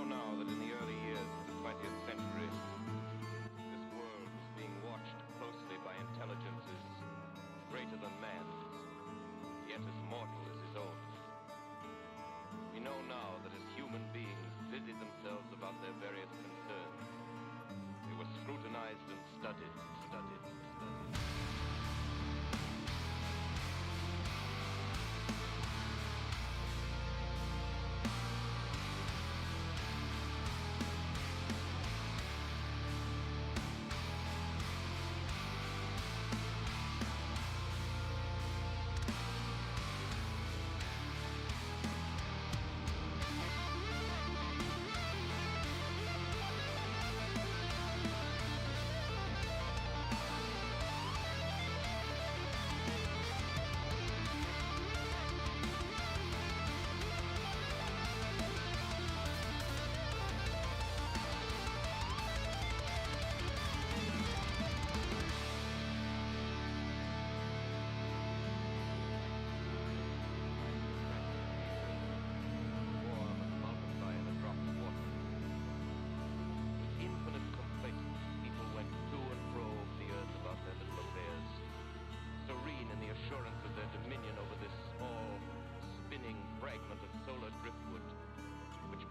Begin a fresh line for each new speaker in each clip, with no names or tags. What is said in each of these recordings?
now that in the early years of the 20th century, this world was being watched closely by intelligences greater than man's, yet as mortal as his own. We know now that as human beings busied themselves about their various concerns, they were scrutinized and studied.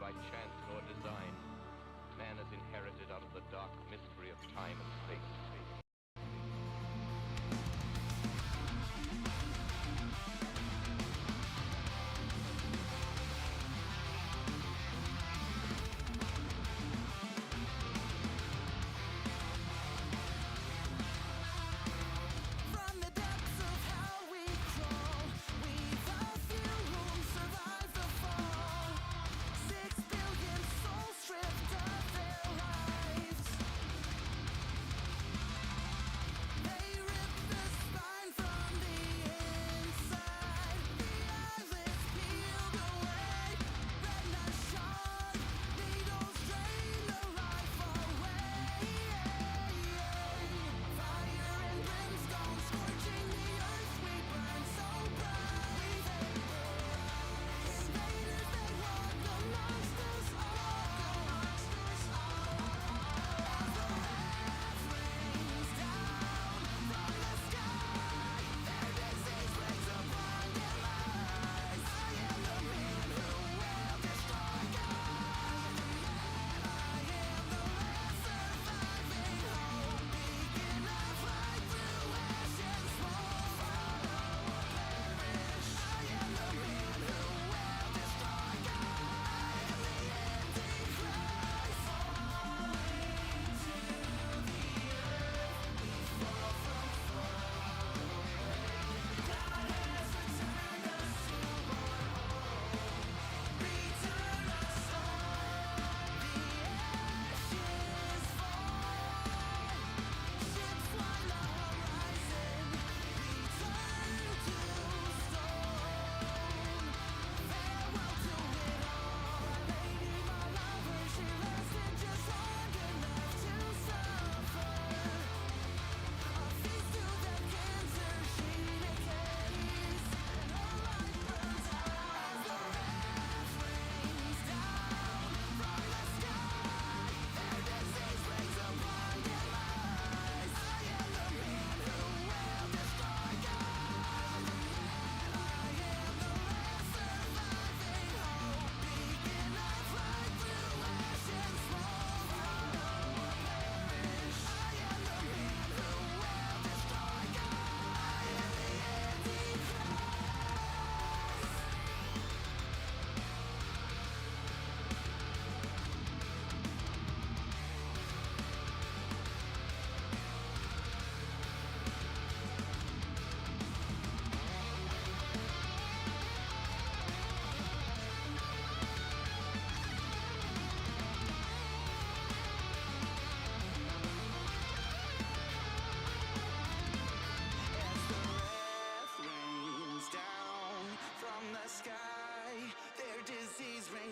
By chance nor design, man has inherited out of the dark mystery of time and space.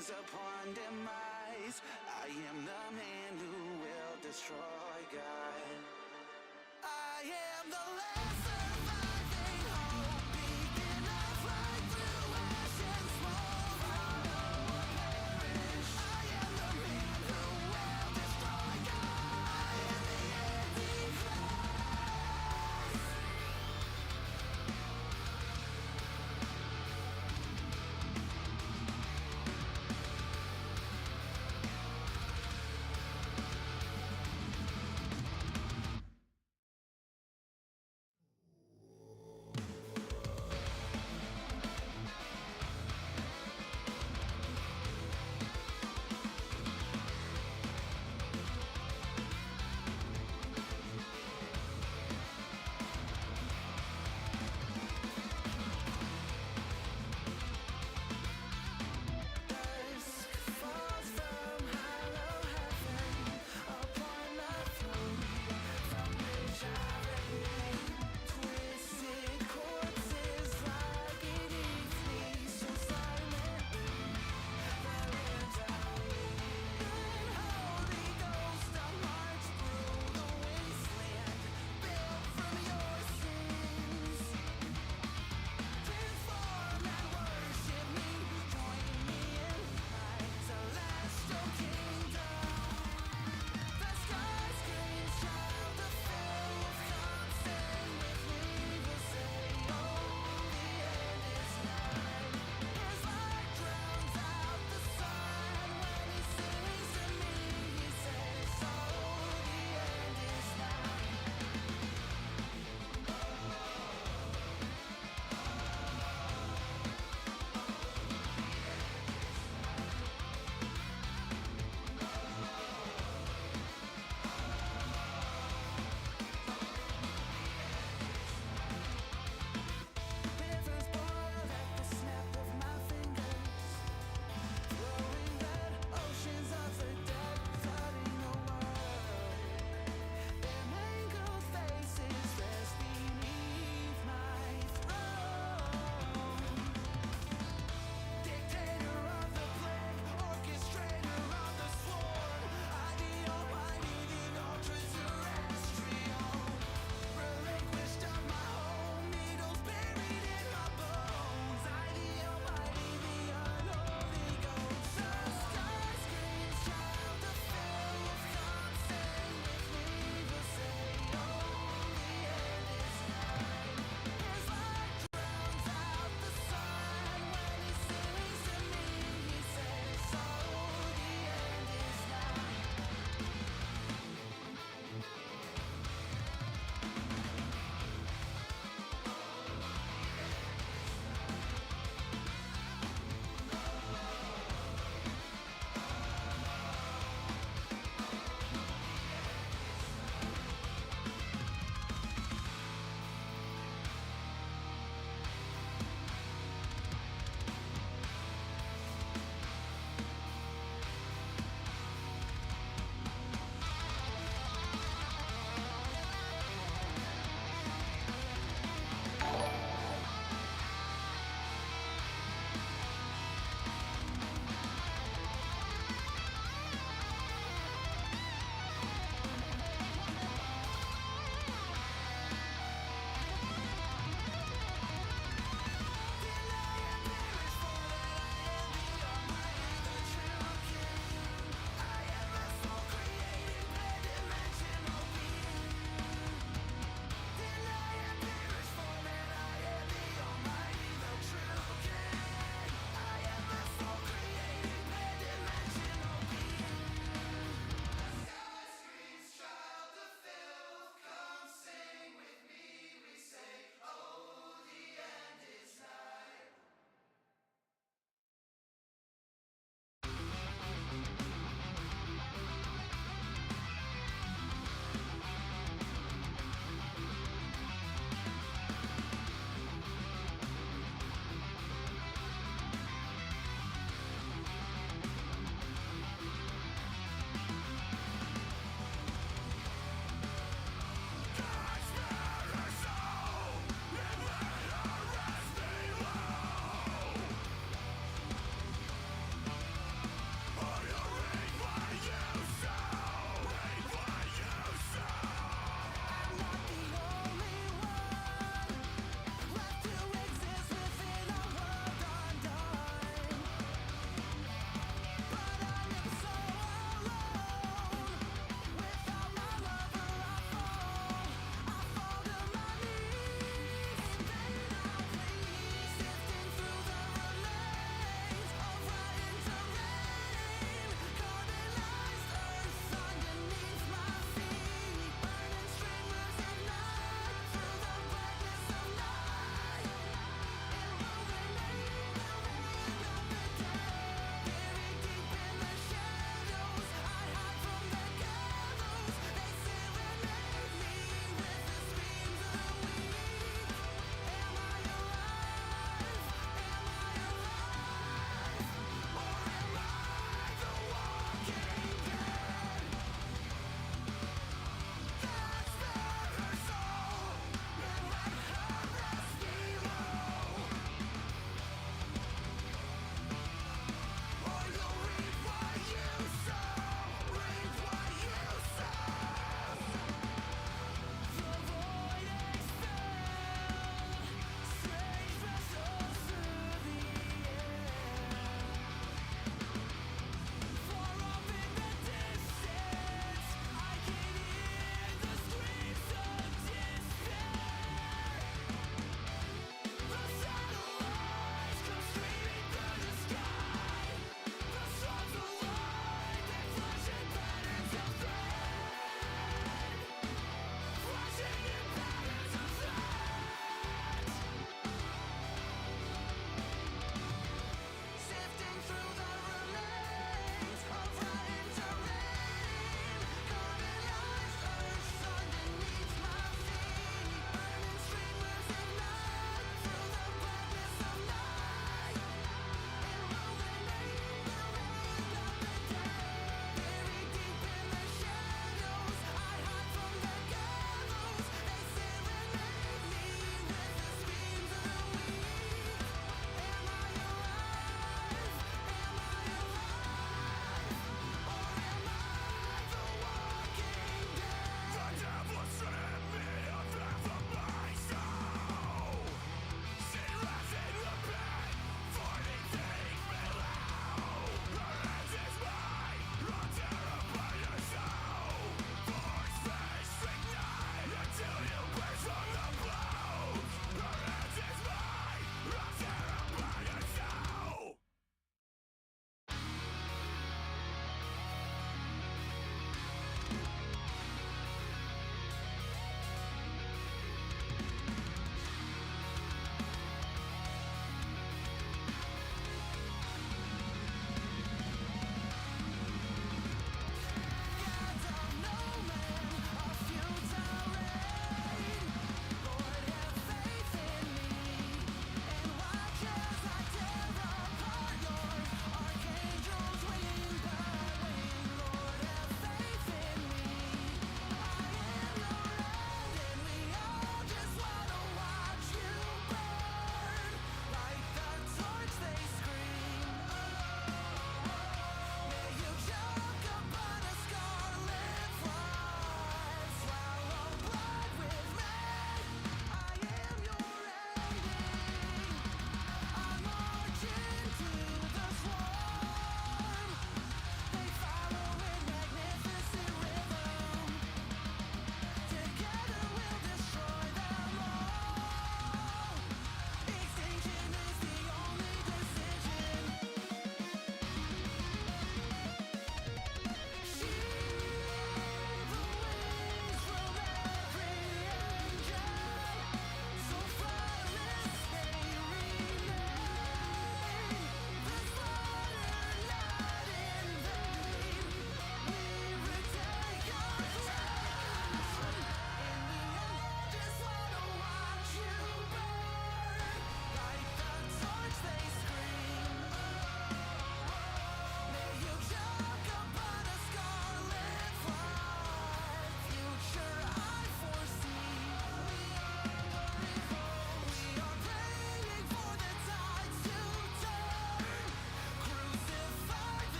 Upon demise, I am the man who will destroy God. I am the last surviving hope, beacon of light through ash and smoke. Follow or perish. I am the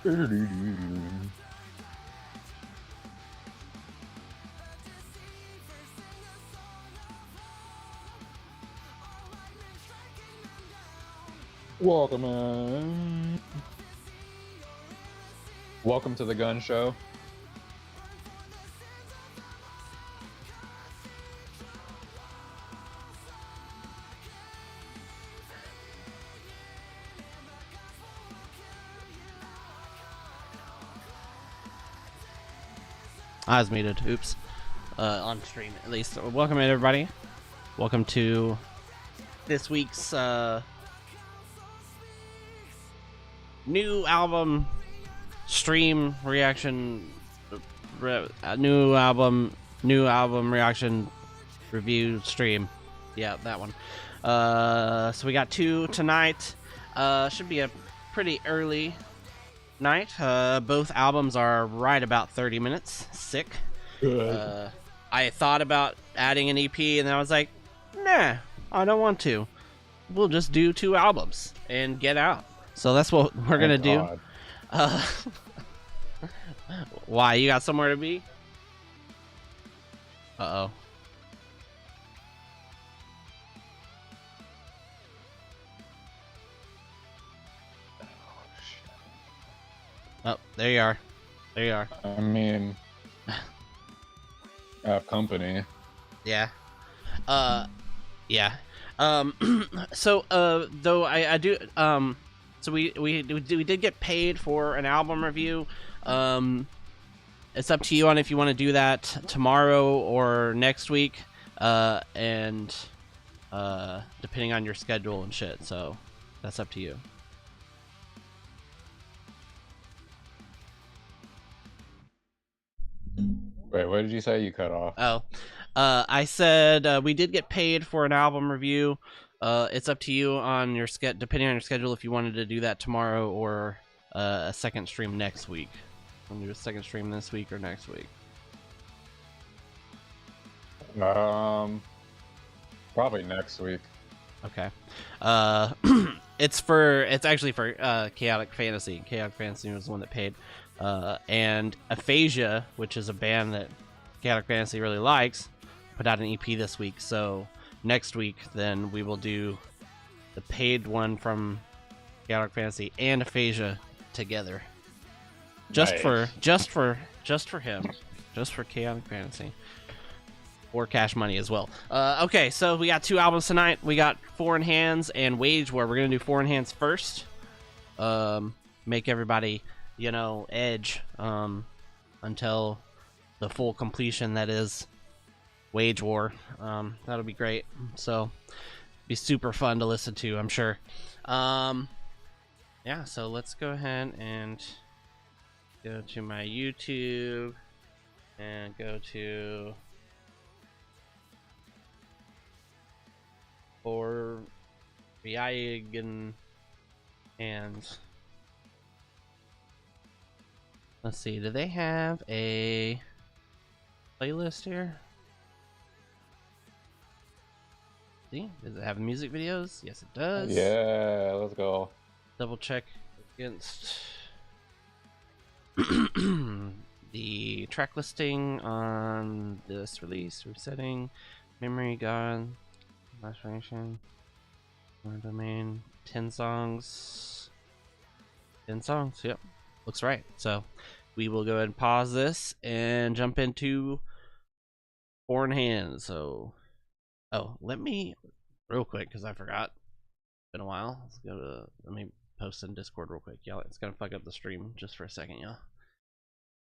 Welcome in. Welcome to the gun show.
I was muted. Oops. On stream, at least. Welcome in, everybody. Welcome to this week's new album stream reaction. New album reaction review stream. Yeah, that one. So we got 2 tonight. Should be a pretty early night. Both albums are right about 30 minutes. Sick.
Good.
I thought about adding an EP, and then I was like, nah, I don't want to. We'll just do 2 albums and get out. So that's what we're gonna do. Why? You got somewhere to be? Uh-oh. Oh, there you are. There you are.
I mean, I have company.
Yeah. Yeah. So, though I do, so we did get paid for an album review. It's up to you on if you want to do that tomorrow or next week, and depending on your schedule and shit. So that's up to you.
Wait, what did you say? You cut off.
Oh, I said we did get paid for an album review. It's up to you on your depending on your schedule if you wanted to do that tomorrow or a second stream next week. Want to do a second stream this week or next week?
Probably next week.
Okay. It's actually for Chaotic Fantasy. Chaotic Fantasy was the one that paid. And Aphasia, which is a band that Chaotic Fantasy really likes, put out an EP this week. So next week, then we will do the paid one from Chaotic Fantasy and Aphasia together. Just
Nice.
for him, just for Chaotic Fantasy. Or Cash Money as well. Okay, so we got 2 albums tonight. We got Foreign Hands and Wage War. We're gonna do Foreign Hands first. Make everybody, edge until the full completion, that is Wage War. That'll be great. So be super fun to listen to, I'm sure. Yeah, so let's go ahead and go to my YouTube and go to Foreign Hands. Let's see, do they have a playlist here? See, does it have music videos? Yes, it does.
Yeah, let's go.
Double check against the track listing on this release. Resetting, memory gone, restoration, domain, 10 songs. 10 songs, yep. Looks right. So we will go ahead and pause this and jump into Foreign Hands. So, let me real quick, because I forgot. It's been a while. Let me post in Discord real quick, y'all. It's gonna fuck up the stream just for a second, y'all.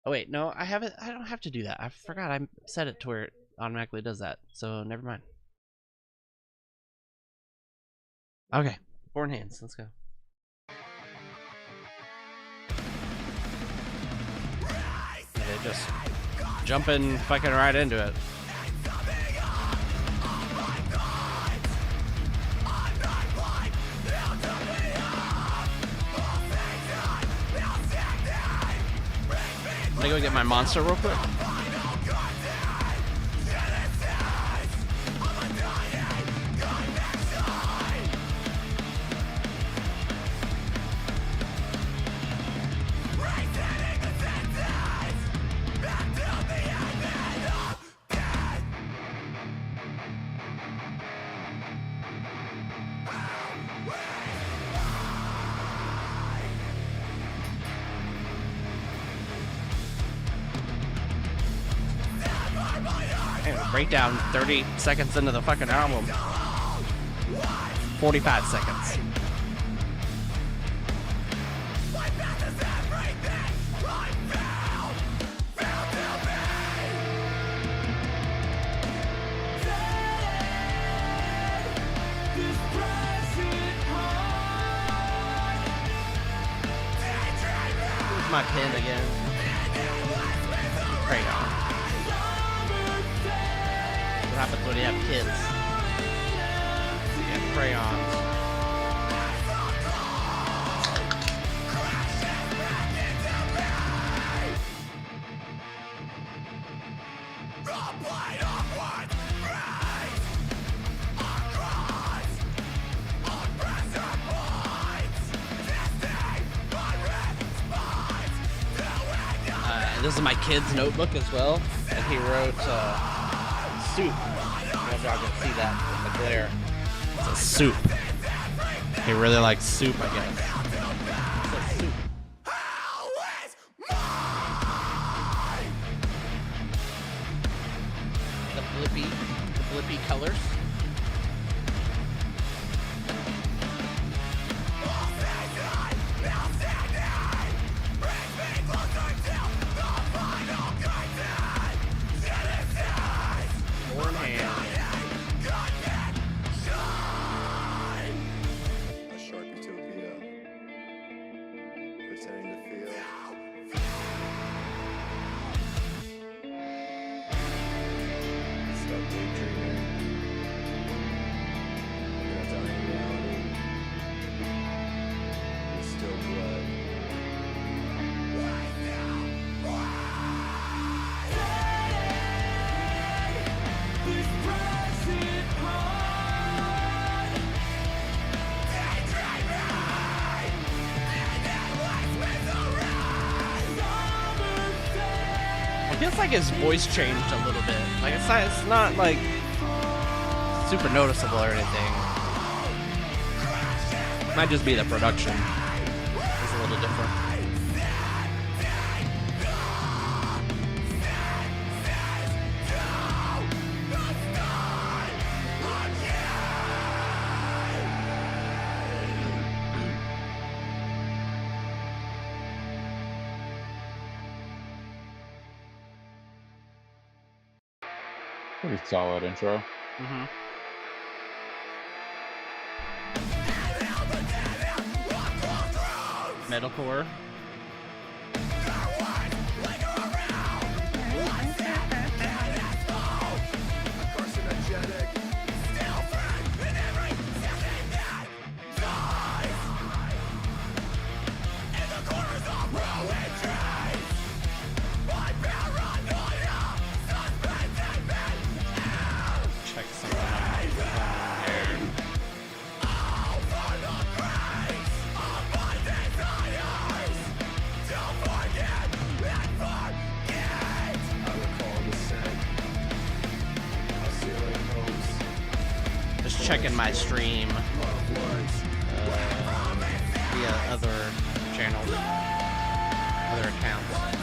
Oh wait, no, I don't have to do that. I forgot I set it to where it automatically does that. So never mind. Okay, Foreign Hands. Let's go. They're just jumping fucking right into it. I'm gonna go get my monster real quick. Breakdown 30 seconds into the fucking album. 45 seconds. Here's my pen again. Crayon. What happens when you have kids? You have crayons. This is my kid's notebook as well, and he wrote soup. I don't know if y'all can see that in the glare. It's a soup. He really likes soup, I guess. It's a soup. The Blippi colors.
A sharp utopia, pretending to feel. Stuck daydreaming. In a dying reality. With still blood.
It feels like his voice changed a little bit. Like it's not like super noticeable or anything. Might just be the production. It's a little different.
Pretty solid intro.
Mm-hmm. Metalcore.
Carcinogenic.
Check something out here.
I recall the scent. Of ceiling hopes.
Just checking my stream
Of words.
via other channels, other accounts.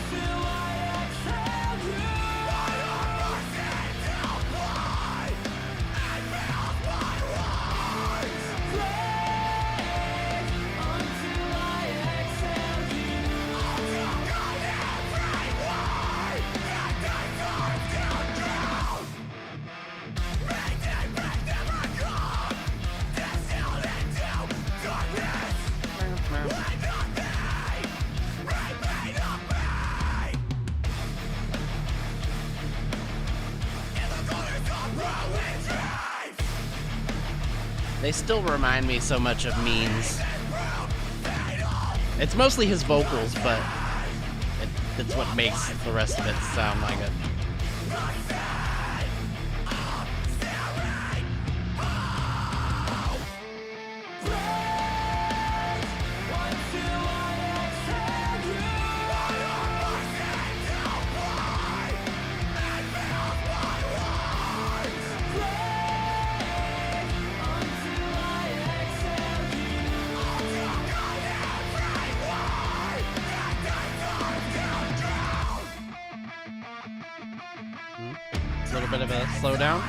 They still remind me so much of Means. It's mostly his vocals, but it's what makes the rest of it sound like it. Hmm? bit of a slowdown.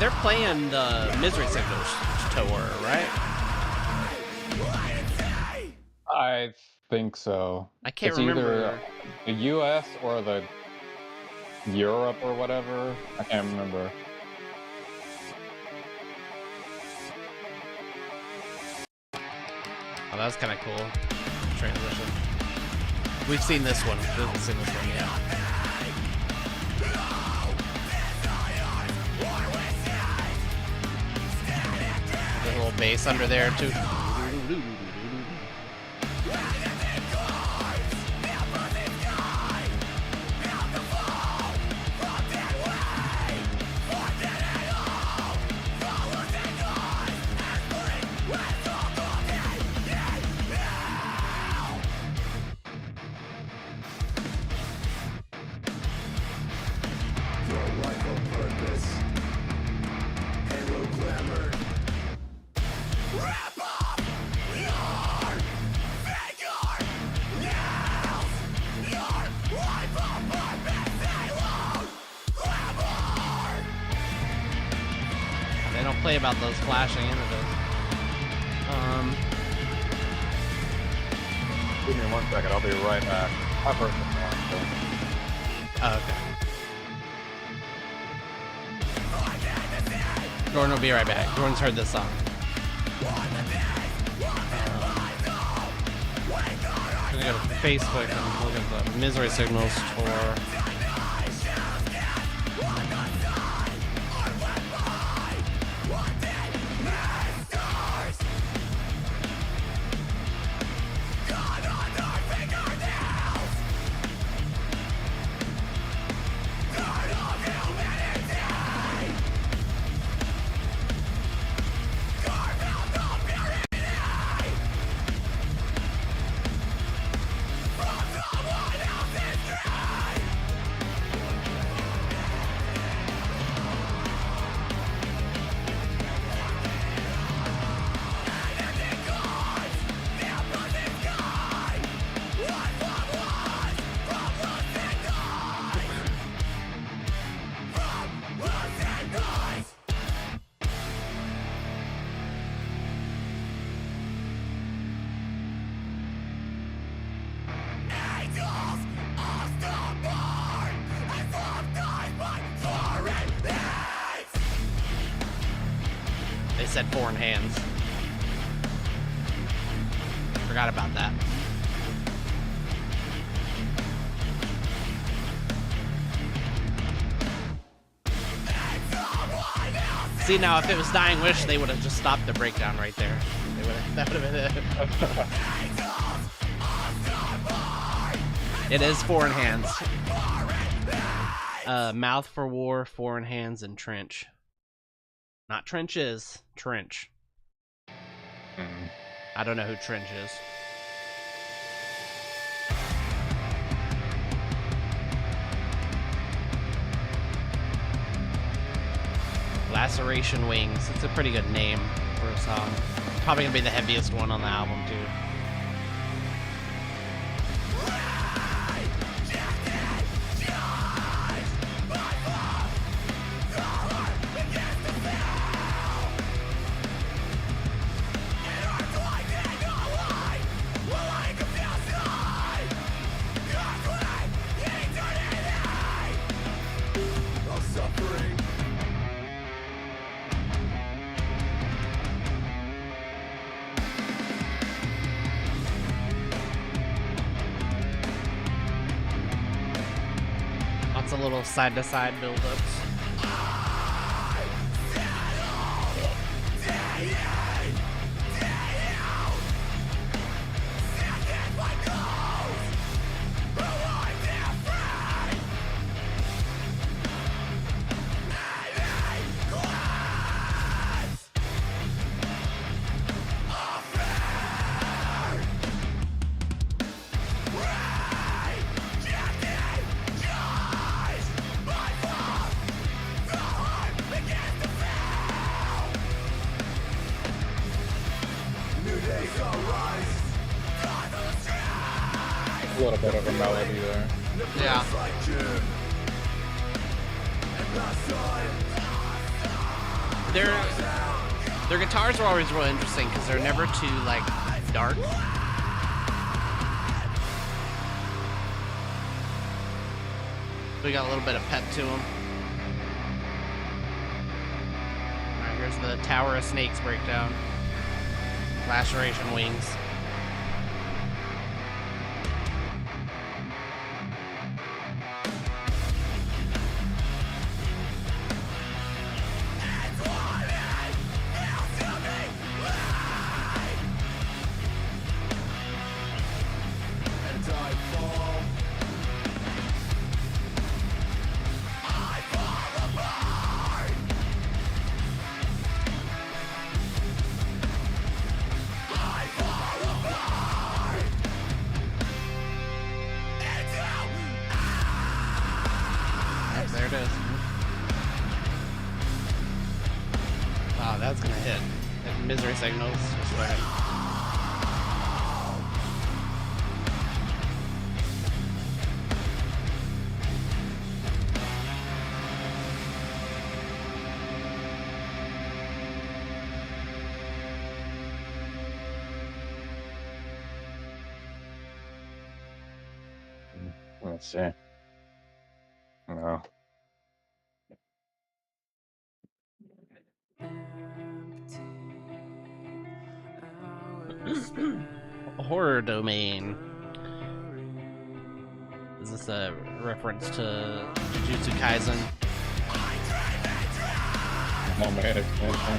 They're playing the Misery Signals tour, right?
I think so.
I can't
It's
remember.
either the US or the Europe or whatever. I can't remember.
Oh, that was kind of cool. Transition. We've seen this one. We've seen this one, yeah. The little bass under there too.
Your life of purpose. Halo glamour. Wrap up your vigor. Nails your life of purpose. Halo glamour.
They don't play about those flashing images.
Give me 1 second, I'll be right back. I've heard this one.
Oh, okay. Jordan will be right back. Jordan's heard this song. I'm gonna go to Facebook and look at the Misery Signals tour. They said foreign hands. Forgot about that. See, now if it was Dying Wish, they would have just stopped the breakdown right there. That would have been it. It is foreign hands. Mouth for War, foreign hands, and trench. Not trenches, trench. I don't know who Trench is. Laceration Wings. It's a pretty good name for a song. Probably gonna be the heaviest one on the album too. Lots of little side-to-side build-ups.
A little bit of a melody there.
Yeah. Their guitars are always real interesting because they're never too like dark. We got a little bit of pep to them. Alright, here's the Tower of Snakes breakdown. Laceration wings. There it is. Wow, that's gonna hit. That misery signals. Just fine.
Let's see. No.
Horror Domain. Is this a reference to Jujutsu Kaisen?
No man extension.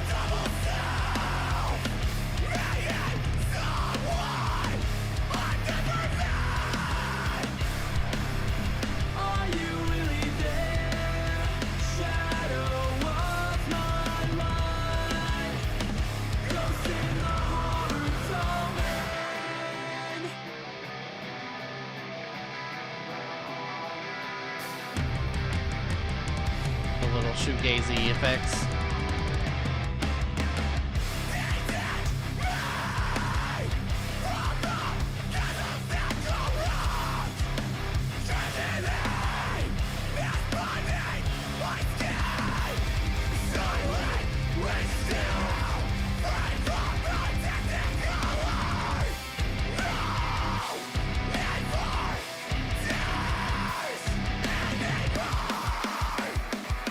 The little shoegazy effects.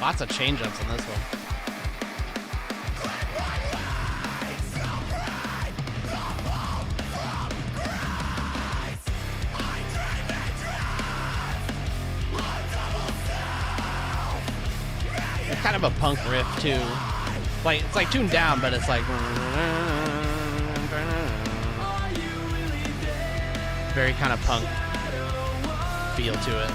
Lots of change-ups in this one. It's kind of a punk riff too. Like it's like tuned down, but it's like very kind of punk feel to it.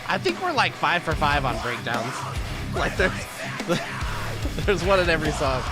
I think we're like 5 for 5 on breakdowns. Like there's one in every song.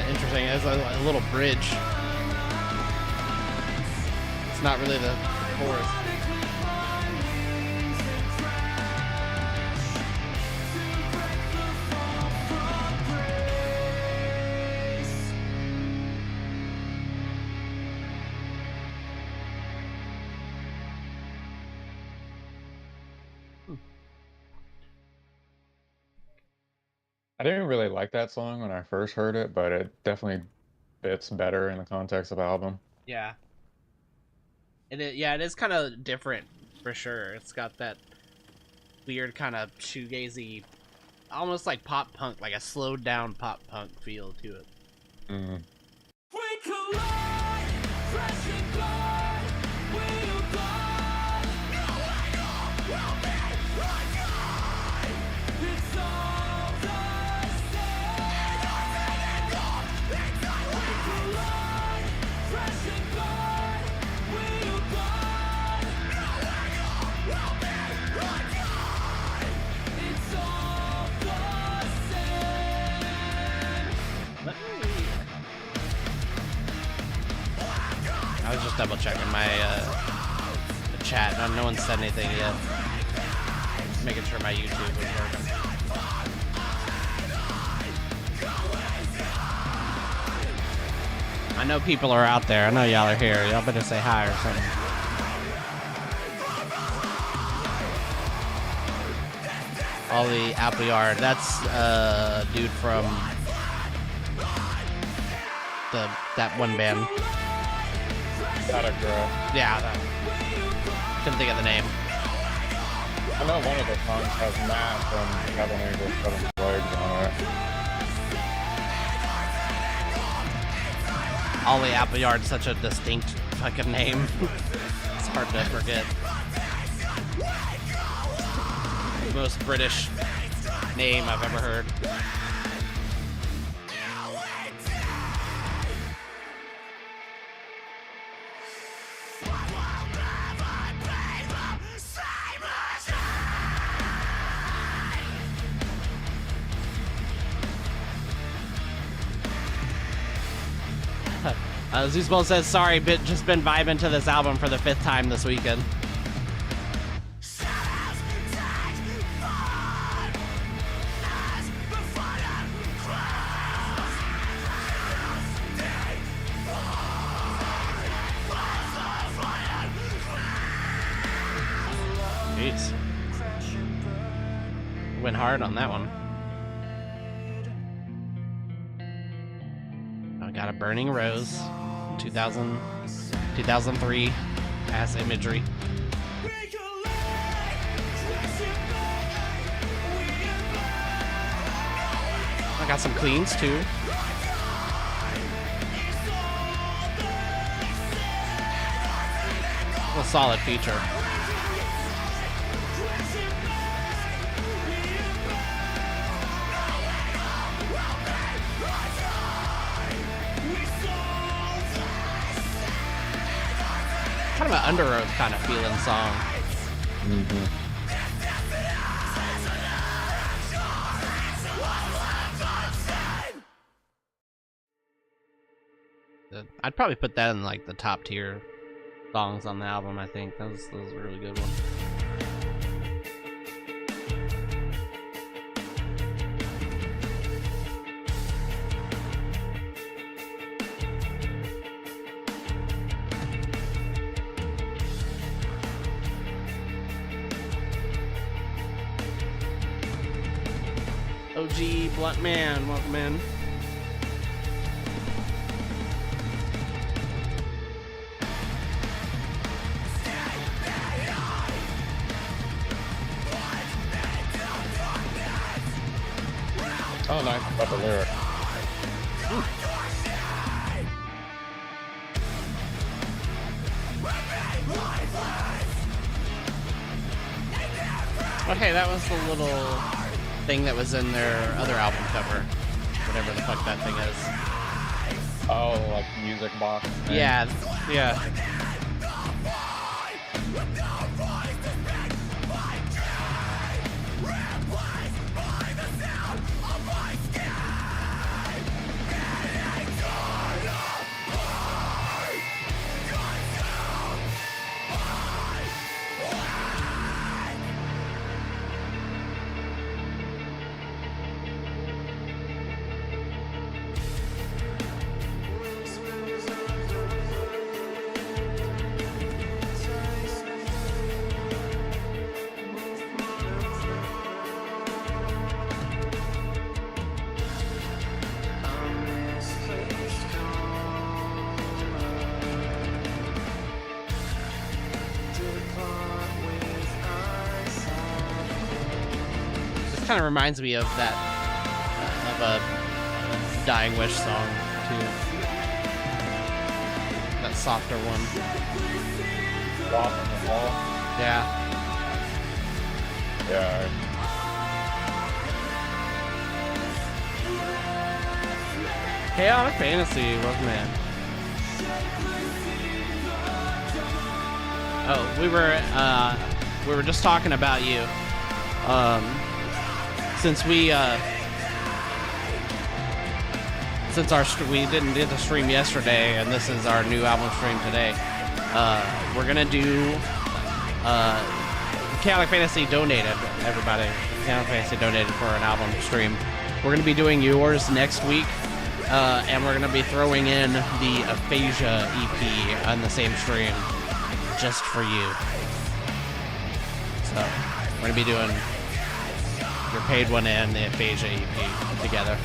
Interesting. It's a little bridge. It's not really the chorus.
I didn't really like that song when I first heard it, but it definitely fits better in the context of the album.
Yeah. It is kind of different for sure. It's got that weird kind of shoegazy, almost like pop punk, like a slowed down pop punk feel to it.
Mm.
We
I was just double checking my the chat. No one said anything yet. Making sure my YouTube was working. I know people are out there. I know y'all are here. Y'all better say hi or something. Ollie Appleyard. That's dude from that one band.
Gotta grow.
Yeah. Couldn't think of the name.
I know one of the songs has Matt from Kevin English Seven Legs on it.
Ollie Appleyard, such a distinct fucking name. It's hard to forget. Most British name I've ever heard. Zeusball says, sorry, just been vibing to this album for the 5th time this weekend. Jeez. Went hard on that one. I got a Burning Rose. 2003 ass imagery. I got some cleans too. A solid feature. Kind of an Under Oath kind of feeling song. I'd probably put that in like the top tier songs on the album. I think that was a really good one. OG Blunt Man, welcome in.
Oh, nice about the lyric.
Oh, hey, that was the little thing that was in their other album cover. Whatever the fuck that thing is.
Oh, like music box thing.
Yeah, yeah. Kind of reminds me of that of a Dying Wish song too. That softer one.
Walk on the wall.
Yeah.
Yeah.
Chaotic Fantasy, welcome in. Oh, we were just talking about you. Since we since we didn't do the stream yesterday, and this is our new album stream today, we're gonna do Chaotic Fantasy donated, everybody. Chaotic Fantasy donated for an album stream. We're gonna be doing yours next week, and we're gonna be throwing in the Aphasia EP on the same stream, just for you. So we're gonna be doing your paid one and the Aphasia EP together.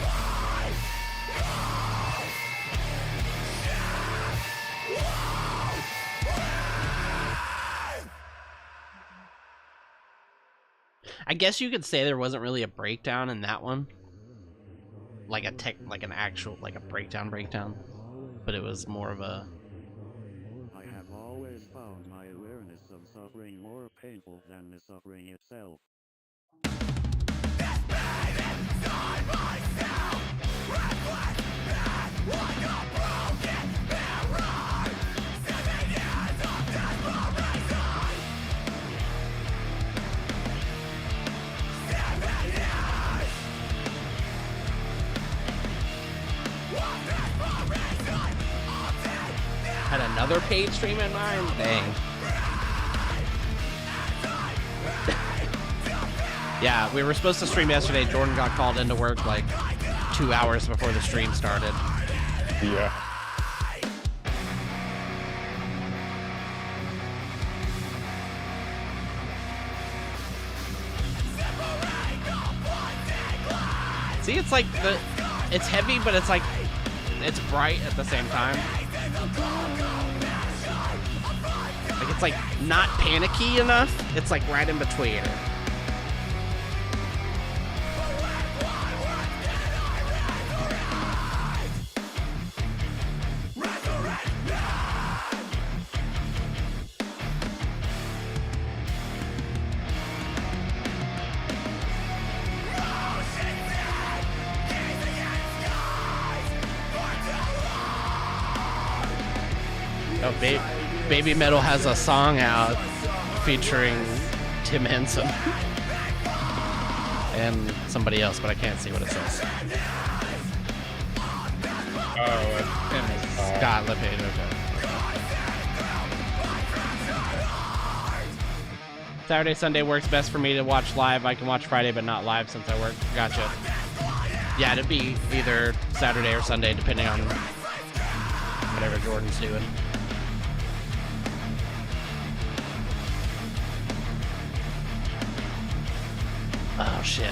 I guess you could say there wasn't really a breakdown in that one, like an actual breakdown, but it was more of a.
I have always found my awareness of suffering more painful than the suffering itself.
Had another paid stream in mind? Dang. Yeah, we were supposed to stream yesterday. Jordan got called into work like 2 hours before the stream started.
Yeah.
See, it's like it's heavy, but it's like it's bright at the same time. Like it's like not panicky enough. It's like right in between. Oh, Baby Metal has a song out featuring Tim Henson and somebody else, but I can't see what it says.
Oh, it's
Scott LePage, okay. Saturday, Sunday works best for me to watch live. I can watch Friday, but not live since I work. Gotcha. Yeah, it'd be either Saturday or Sunday, depending on whatever Jordan's doing. Oh, shit.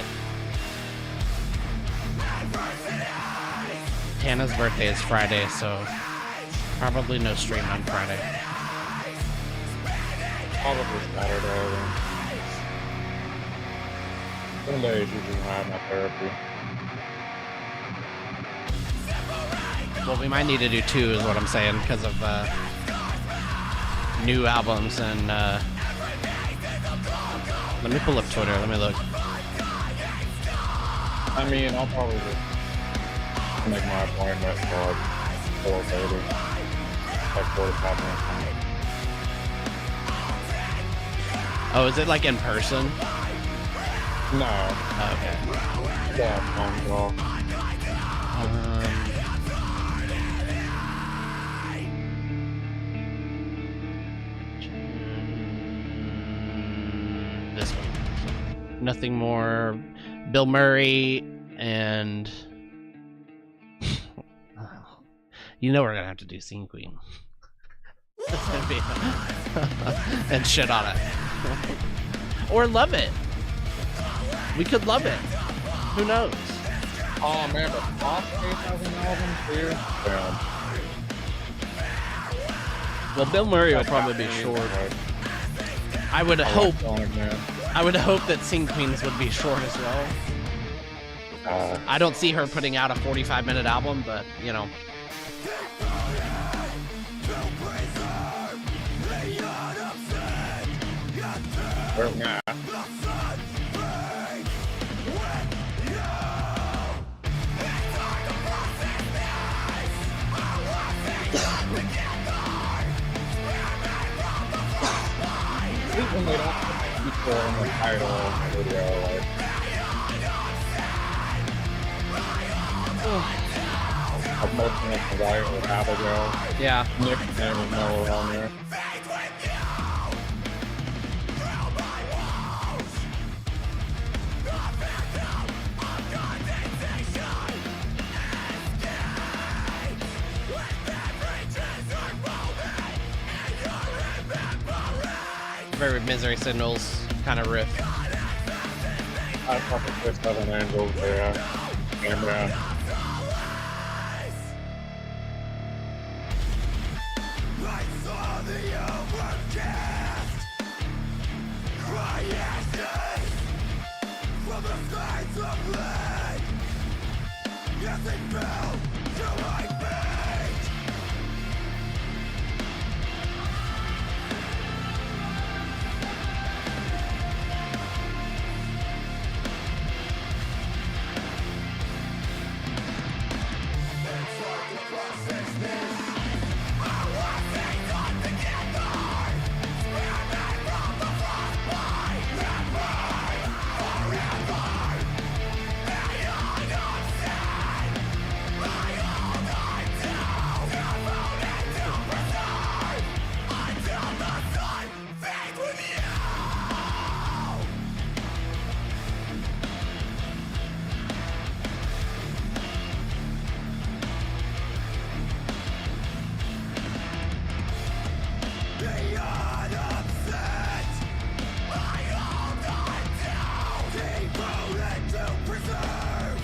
Tana's birthday is Friday, so probably no stream on Friday.
probably Saturday. Sundays usually have my therapy.
Well, we might need to do 2 is what I'm saying, because of new albums and let me pull up Twitter, let me look.
I mean, I'll probably just make my appointment for like 4:30, like 45 minutes.
Oh, is it like in person?
No.
Oh, okay.
Yeah, phone call. This one. Nothing more. Bill Murray and you know we're gonna have to do Scene Queen. It's gonna be and shit on it. Or love it. We could love it. Who knows? Oh man, but Fox has an album too. Yeah.
Well, Bill Murray will probably be short. I would hope that Scene Queens would be short as well. I don't see her putting out a 45-minute album, but you know.
Nah. When they don't put people in the title of the video, like.
of Merchant of the Light with Abigail.
Yeah.
Nick and Noah on there.
Very Misery Signals kind of riff.
I fucking pissed Seven Angels there. And
I saw the overcast cry ashes from the skies of lead. Yes, it fell to my feet. It's hard to process this. Our lives on together. Spare me from the frostbite. Never, forever. Beyond upset. I hold on to, devoted to preserve until the sun fades with you. Beyond upset, I hold on to, devoted to preserve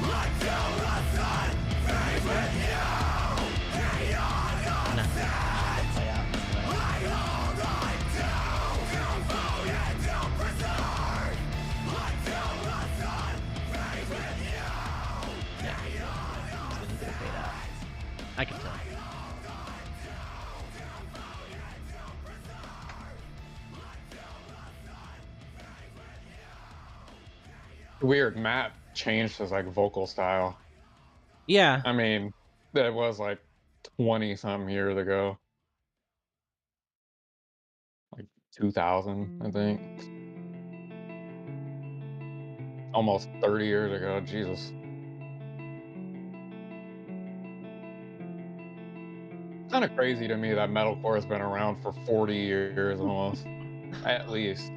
until the sun fades with you. Beyond upset, I hold on to, devoted to preserve until the sun fades with you.
I can tell.
weird, Matt changed his like vocal style.
Yeah.
I mean, that was like 20 some years ago. Like 2000, I think. Almost 30 years ago. Jesus. Kind of crazy to me that metalcore has been around for 40 years almost. At least.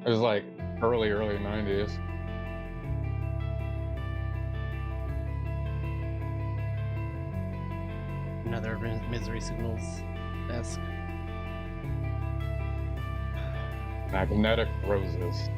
It was like early 90s.
Another Misery Signals esque.
Magnetic Roses.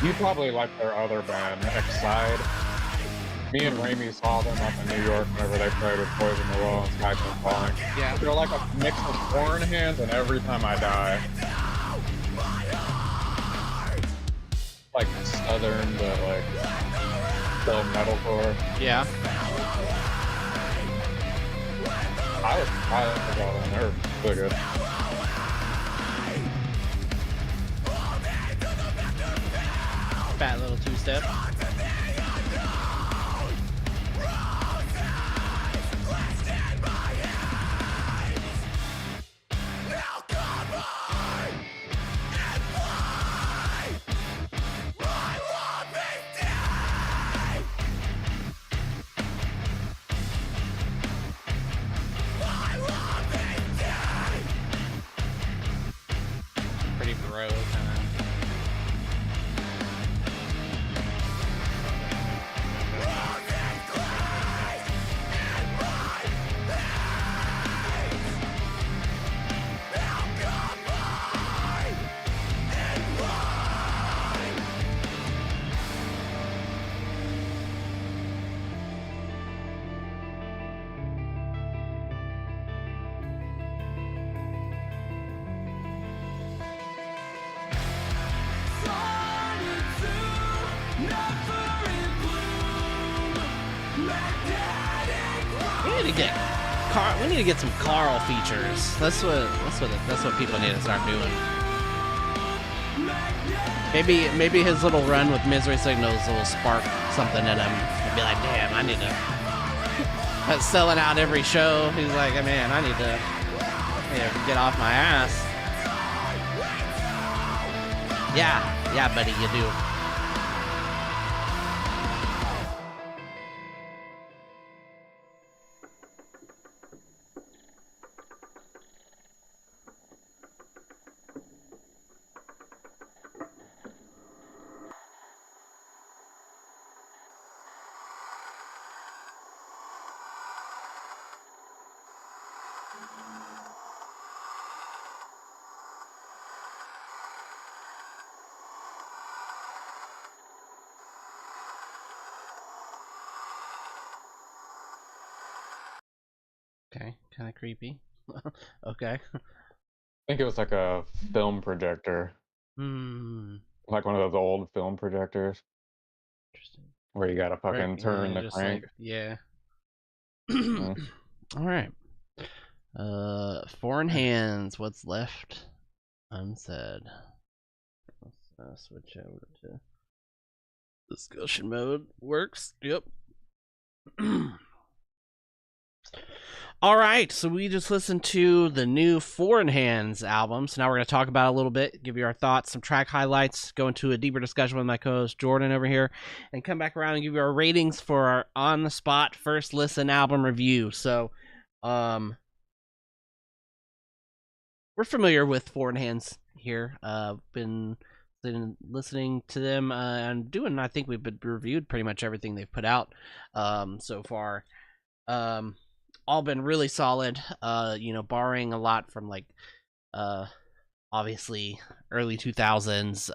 You probably like their other band, X-Side. Me and Raimi saw them up in New York whenever they played with Poison the Well and Sky Been Falling.
Yeah.
They're like a mix of Foreign Hands and Every Time I Die. Like southern, but like still metalcore.
Yeah.
I was surprised about them. They're really good.
Fat little two-step. Pretty bro kind of. need to get we need to get some Carl features. That's what people need to start doing. Maybe his little run with Misery Signals will spark something in him. And be like, damn, I need to. That's selling out every show. He's like, man, I need to get off my ass. Yeah, buddy, you do. Okay, kind of creepy. Okay.
I think it was like a film projector,
Hmm.
like one of those old film projectors
Interesting.
where you gotta fucking
Right,
turn
yeah,
the
just
crank.
like- yeah.
Mhm.
All right. Foreign hands. What's left unsaid? Let's switch over to discussion mode. Works. Yep. All right, so we just listened to the new Foreign Hands album. So now we're going to talk about it a little bit, give you our thoughts, some track highlights, go into a deeper discussion with my co-host Jordan over here, and come back around and give you our ratings for our on-the-spot first listen album review. So, we're familiar with Foreign Hands here. Been listening to them and doing. I think we've been reviewed pretty much everything they've put out so far. All been really solid, barring a lot from like obviously early 2000s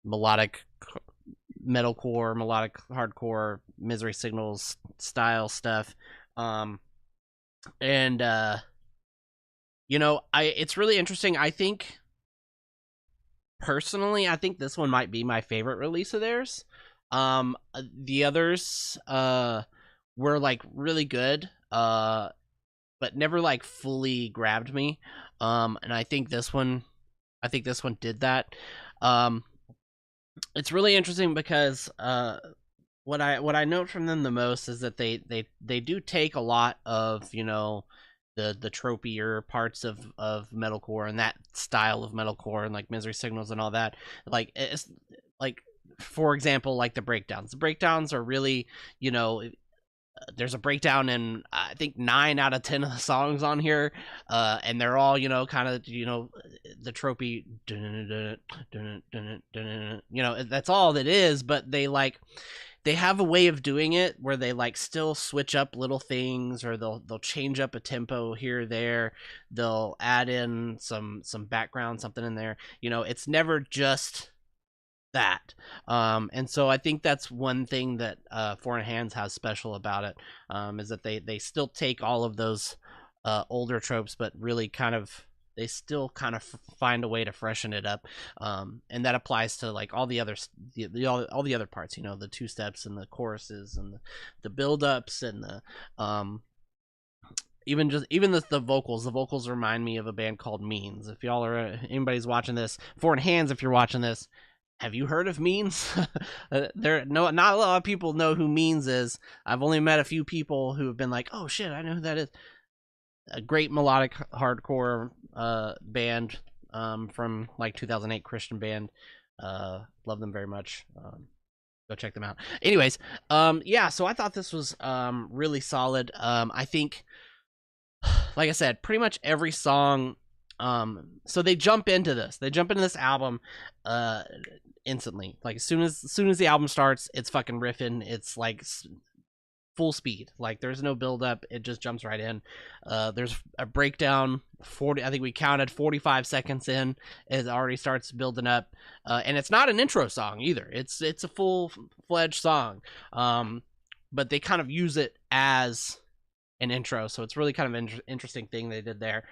melodic metalcore, melodic hardcore, Misery Signals style stuff. It's really interesting. I think personally, I think this one might be my favorite release of theirs. The others were like really good, but never like fully grabbed me. And I think this one did that. It's really interesting because what I note from them the most is that they do take a lot of, the tropier parts of metalcore and that style of metalcore and like Misery Signals and all that. Like, it's like, for example, like the breakdowns. The breakdowns are really, there's a breakdown in I think 9 out of 10 of the songs on here, and they're all kind of the tropey, that's all that is. But they have a way of doing it where they like still switch up little things, or they'll change up a tempo here or there. They'll add in some background, something in there. It's never just that. And so I think that's one thing that Foreign Hands has special about it, is that they still take all of those older tropes, but really they still kind of find a way to freshen it up, and that applies to like all the other all the other parts, the two steps and the choruses and the build-ups and the even the vocals. The vocals remind me of a band called Means. If y'all are anybody's watching this, Foreign Hands, if you're watching this, have you heard of Means? Not a lot of people know who Means is. I've only met a few people who have been like, oh shit, I know who that is. A great melodic hardcore band from like 2008, Christian band. Love them very much. Go check them out. Anyways, so I thought this was really solid. I think, like I said, pretty much every song. So they jump into this album instantly. Like as soon as the album starts, it's fucking riffing. It's like full speed. Like there's no build up. It just jumps right in. There's a breakdown 40, I think we counted 45 seconds in, it already starts building up. And it's not an intro song either. It's a full-fledged song. But they kind of use it as an intro, so it's really kind of an interesting thing they did there.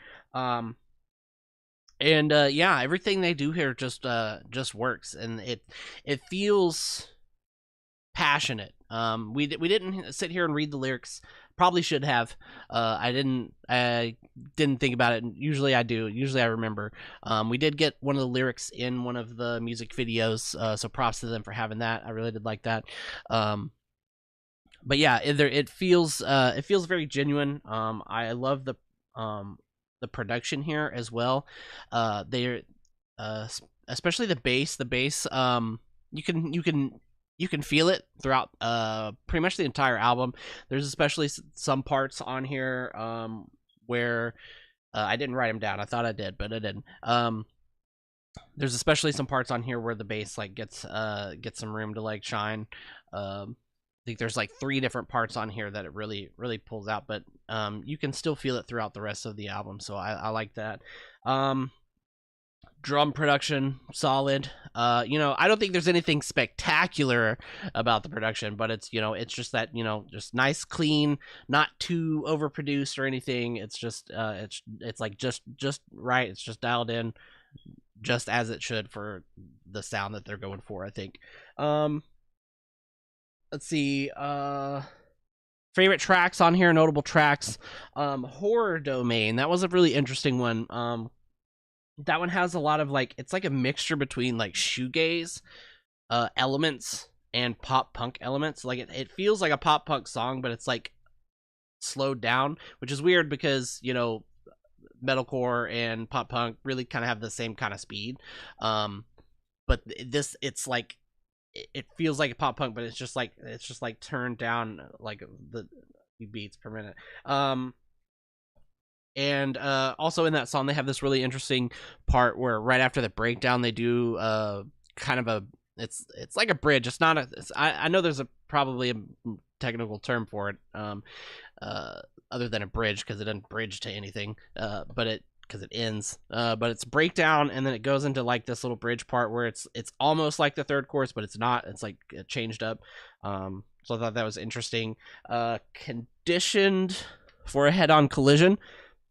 Everything they do here just works, and it feels passionate. We didn't sit here and read the lyrics Probably should have. I didn't think about it. Usually I do. Usually I remember. We did get one of the lyrics in one of the music videos, so props to them for having that. I really did like that. But yeah, it feels very genuine. I love the production here as well. They're especially the bass. The bass, you can feel it throughout pretty much the entire album. There's especially some parts on here where I didn't write them down. I thought I did, but I didn't. There's especially some parts on here where the bass like gets some room to like shine. I think there's like 3 different parts on here that it really pulls out, but you can still feel it throughout the rest of the album, so I like that. Drum production, solid. You know, I don't think there's anything spectacular about the production, but it's, you know, it's just that, you know, just nice, clean, not too overproduced or anything. It's just it's like just right. It's just dialed in just as it should for the sound that they're going for, I think. Let's see, favorite tracks on here, notable tracks. Horror Domain, that was a really interesting one. That one has a lot of like, it's like a mixture between like shoegaze elements and pop punk elements. Like it feels like a pop punk song, but it's like slowed down, which is weird because, you know, metalcore and pop punk really kind of have the same kind of speed. But this, it's like, it feels like a pop punk, but it's just like turned down like the beats per minute. And also in that song they have this really interesting part where right after the breakdown they do kind of a it's like a bridge. It's not a I know there's probably a technical term for it other than a bridge, because it doesn't bridge to anything, but it because it ends, but it's breakdown, and then it goes into like this little bridge part where it's almost like the third chorus, but it's not. It's like changed up. So I thought that was interesting. Conditioned for a Head-On Collision,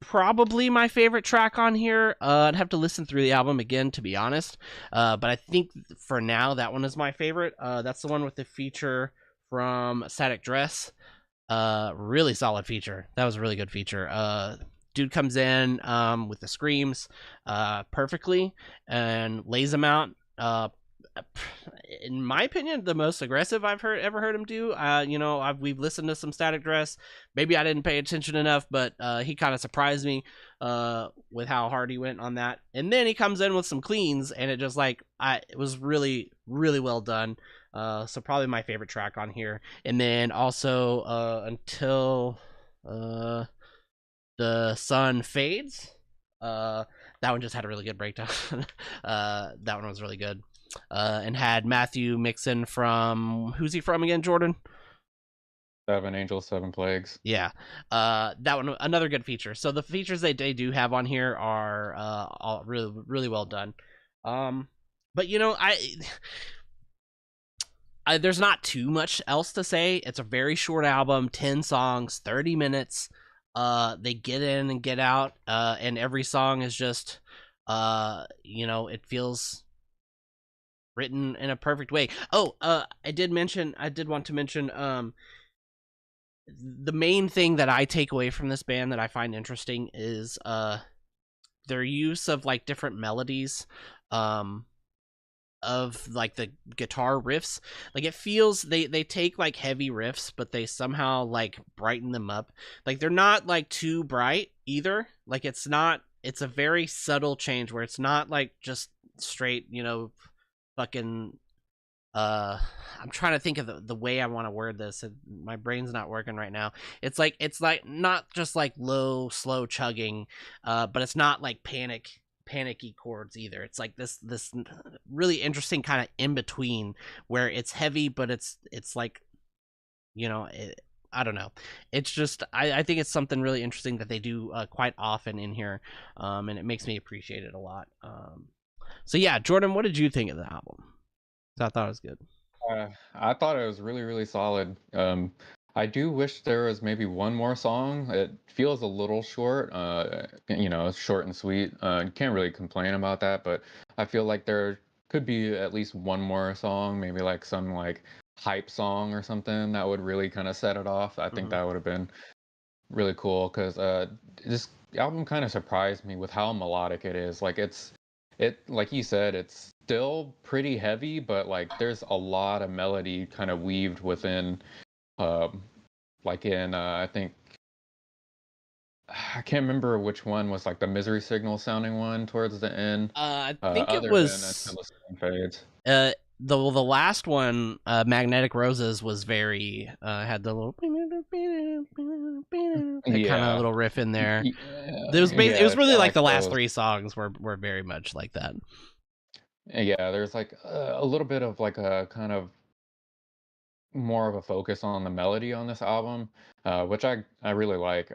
probably my favorite track on here. I'd have to listen through the album again to be honest, but I think for now that one is my favorite. That's the one with the feature from Static Dress. Really solid feature. That was a really good feature. Dude comes in with the screams perfectly and lays them out. In my opinion, the most aggressive I've ever heard him do. You know, we've listened to some Static Dress. Maybe I didn't pay attention enough, but he kind of surprised me with how hard he went on that. And then he comes in with some cleans, and it just like it was really well done. So probably my favorite track on here. And then also Until the Sun Fades. That one just had a really good breakdown. That one was really good. And had Matthew Mixon from, who's he from again, Jordan?
7 Angels, 7 Plagues.
Yeah. That one, another good feature. So the features they do have on here are all really well done. But you know, there's not too much else to say. It's a very short album, 10 songs, 30 minutes. They get in and get out, and every song is just, you know, it feels written in a perfect way. Oh, I did want to mention, the main thing that I take away from this band that I find interesting is, their use of like different melodies, of like the guitar riffs. Like it feels they take like heavy riffs, but they somehow like brighten them up. Like they're not like too bright either. Like it's a very subtle change where it's not like just straight, you know, fucking I'm trying to think of the way I want to word this, and my brain's not working right now. It's like not just like low slow chugging, but it's not like panicky chords either. It's like this really interesting kind of in between where it's heavy, but it's like, you know, I don't know. It's just I think it's something really interesting that they do quite often in here, and it makes me appreciate it a lot. So yeah, Jordan, what did you think of the album? I thought it was good.
I thought it was really solid. I do wish there was maybe one more song. It feels a little short, you know, it's short and sweet. You can't really complain about that, but I feel like there could be at least one more song, maybe like some like hype song or something that would really kind of set it off. I think that would have been really cool because this album kind of surprised me with how melodic it is. Like like you said, it's still pretty heavy, but like there's a lot of melody kind of weaved within. Um, like in I think I can't remember which one was like the misery signal sounding one towards the end.
I think it
Other than until
was
the sun fades.
the last one, Magnetic Roses, was very had the little that kind of
Yeah,
little riff in there.
yeah,
It was it was
it's
really
got
like the last
those.
3 songs were very much like that.
Yeah, there's like a little bit of like a kind of more of a focus on the melody on this album, which I really like.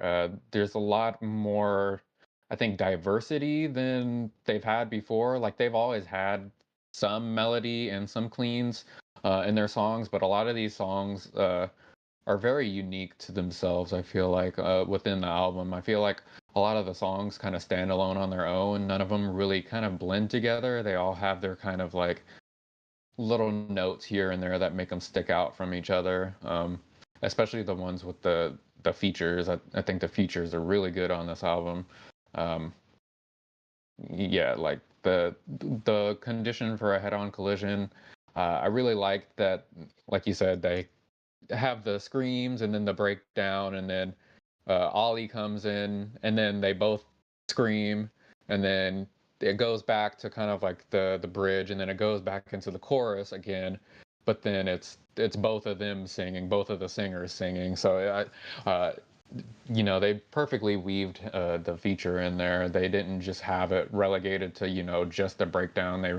There's a lot more, I think, diversity than they've had before. Like they've always had some melody and some cleans in their songs, but a lot of these songs are very unique to themselves. I feel like within the album, I feel like a lot of the songs kind of stand alone on their own. None of them really kind of blend together. They all have their kind of like little notes here and there that make them stick out from each other. Especially the ones with the features. I think the features are really good on this album. Um, yeah, like the condition for a head-on collision. I really like that. Like you said, they have the screams and then the breakdown, and then Ollie comes in, and then they both scream, and then it goes back to kind of like the bridge, and then it goes back into the chorus again, but then it's both of them singing, both of the singers singing. So they perfectly weaved the feature in there. They didn't just have it relegated to just the breakdown. They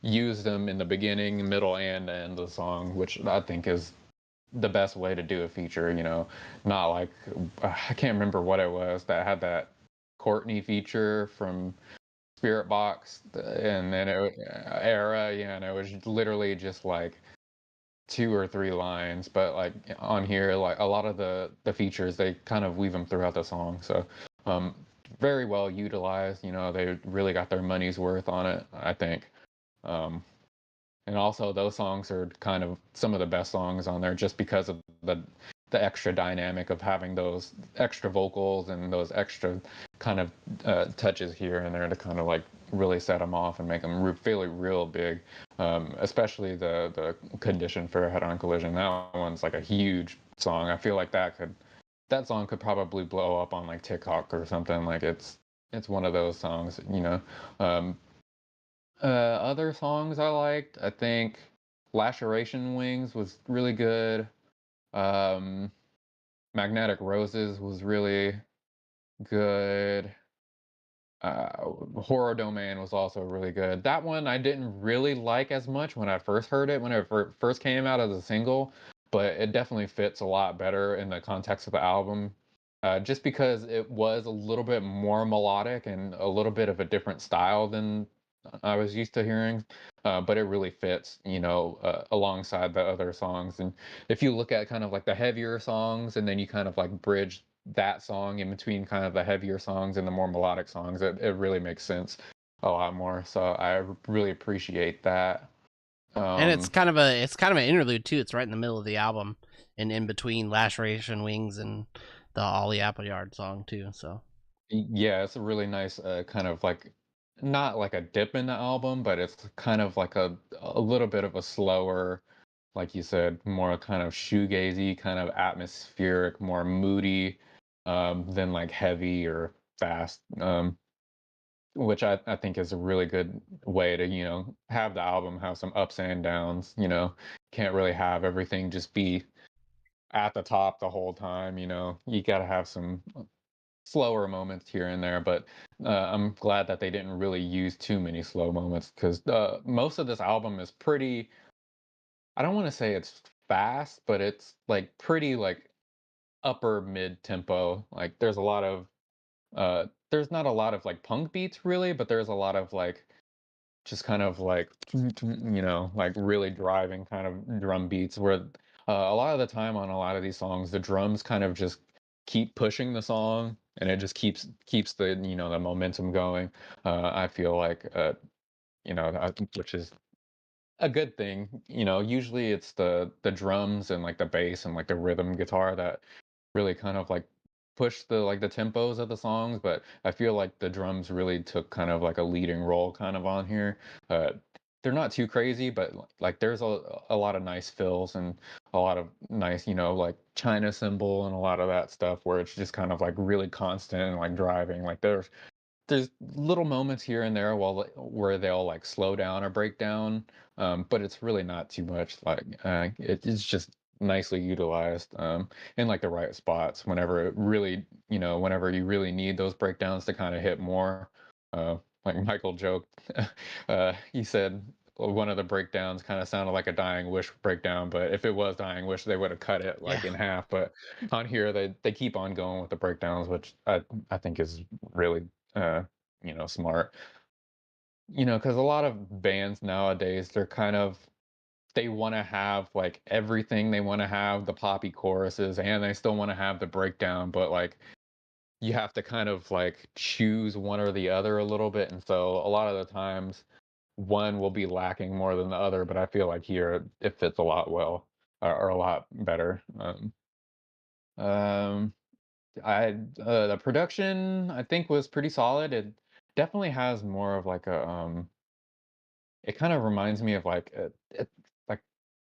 used them in the beginning, middle, and end of the song, which I think is the best way to do a feature. Not like I can't remember what it was that had that Courtney feature from Spirit Box, and then Era, yeah, and it was literally just like 2 or 3 lines. But like on here, like a lot of the features, they kind of weave them throughout the song. So very well utilized. They really got their money's worth on it, I think. Um, and also those songs are kind of some of the best songs on there just because of the extra dynamic of having those extra vocals and those extra kind of touches here and there to kind of like really set them off and make them feel real big. Especially the condition for a head-on collision. That one's like a huge song. I feel like that song could probably blow up on like TikTok or something. Like it's one of those songs. Other songs I liked, I think Laceration Wings was really good. Um, Magnetic Roses was really good. Horror Domain was also really good. That one I didn't really like as much when I first heard it, when it first came out as a single, but it definitely fits a lot better in the context of the album. Just because it was a little bit more melodic and a little bit of a different style than I was used to hearing, but it really fits, alongside the other songs. And if you look at kind of like the heavier songs, and then you kind of like bridge that song in between kind of the heavier songs and the more melodic songs, it really makes sense a lot more. So I really appreciate that.
And it's
Um,
kind of an interlude too. It's right in the middle of the album, and in between Laceration Wings and the Ollie Appleyard song too. So
yeah, it's a really nice kind of like not like a dip in the album, but it's kind of like a little bit of a slower, like you said, more kind of shoegazy, kind of atmospheric, more moody, than like heavy or fast. Which I think is a really good way to, have the album have some ups and downs. Can't really have everything just be at the top the whole time. You got to have some slower moments here and there, but I'm glad that they didn't really use too many slow moments because most of this album is pretty. I don't want to say it's fast, but it's like pretty like upper mid tempo. Like there's not a lot of like punk beats really, but there's a lot of like just kind of like like really driving kind of drum beats where a lot of the time on a lot of these songs the drums kind of just keep pushing the song and it just keeps the the momentum going. I feel like which is a good thing. Usually it's the drums and like the bass and like the rhythm guitar that really kind of like push the tempos of the songs, but I feel like the drums really took kind of like a leading role kind of on here. Uh, they're not too crazy, but like there's a lot of nice fills and a lot of nice, like China cymbal and a lot of that stuff where it's just kind of like really constant and like driving. Like there's little moments here and there where they'll like slow down or break down, but it's really not too much. Like it's just nicely utilized in like the right spots whenever it really, whenever you really need those breakdowns to kind of hit more. Like Michael joked, he said one of the breakdowns kind of sounded like a Dying Wish breakdown, but if it was Dying Wish, they would have cut it like
Yeah.
in half. But on here, they keep on going with the breakdowns, which I think is really smart. Because a lot of bands nowadays, they want to have like everything. They want to have the poppy choruses and they still want to have the breakdown, but like you have to kind of like choose one or the other a little bit. And so a lot of the times one will be lacking more than the other, but I feel like here it fits a lot well or a lot better. Um, the production I think was pretty solid. It definitely has more of like it kind of reminds me of like like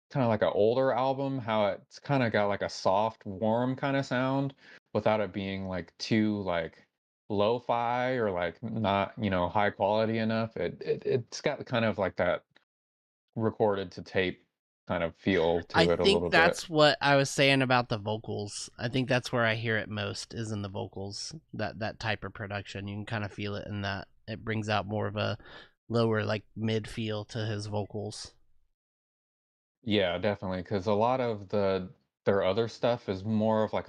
kind of like an older album, how it's kind of got like a soft, warm kind of sound without it being like too like lo-fi or like not, high quality enough. It's got kind of like that recorded to tape kind of feel
I
to it a
think
little bit.
that's what I was saying about the vocals. I think that's where I hear it most is in the vocals. That type of production, you can kind of feel it in that. It brings out more of a lower like mid feel to his vocals.
Yeah, definitely, because a lot of their other stuff is more of like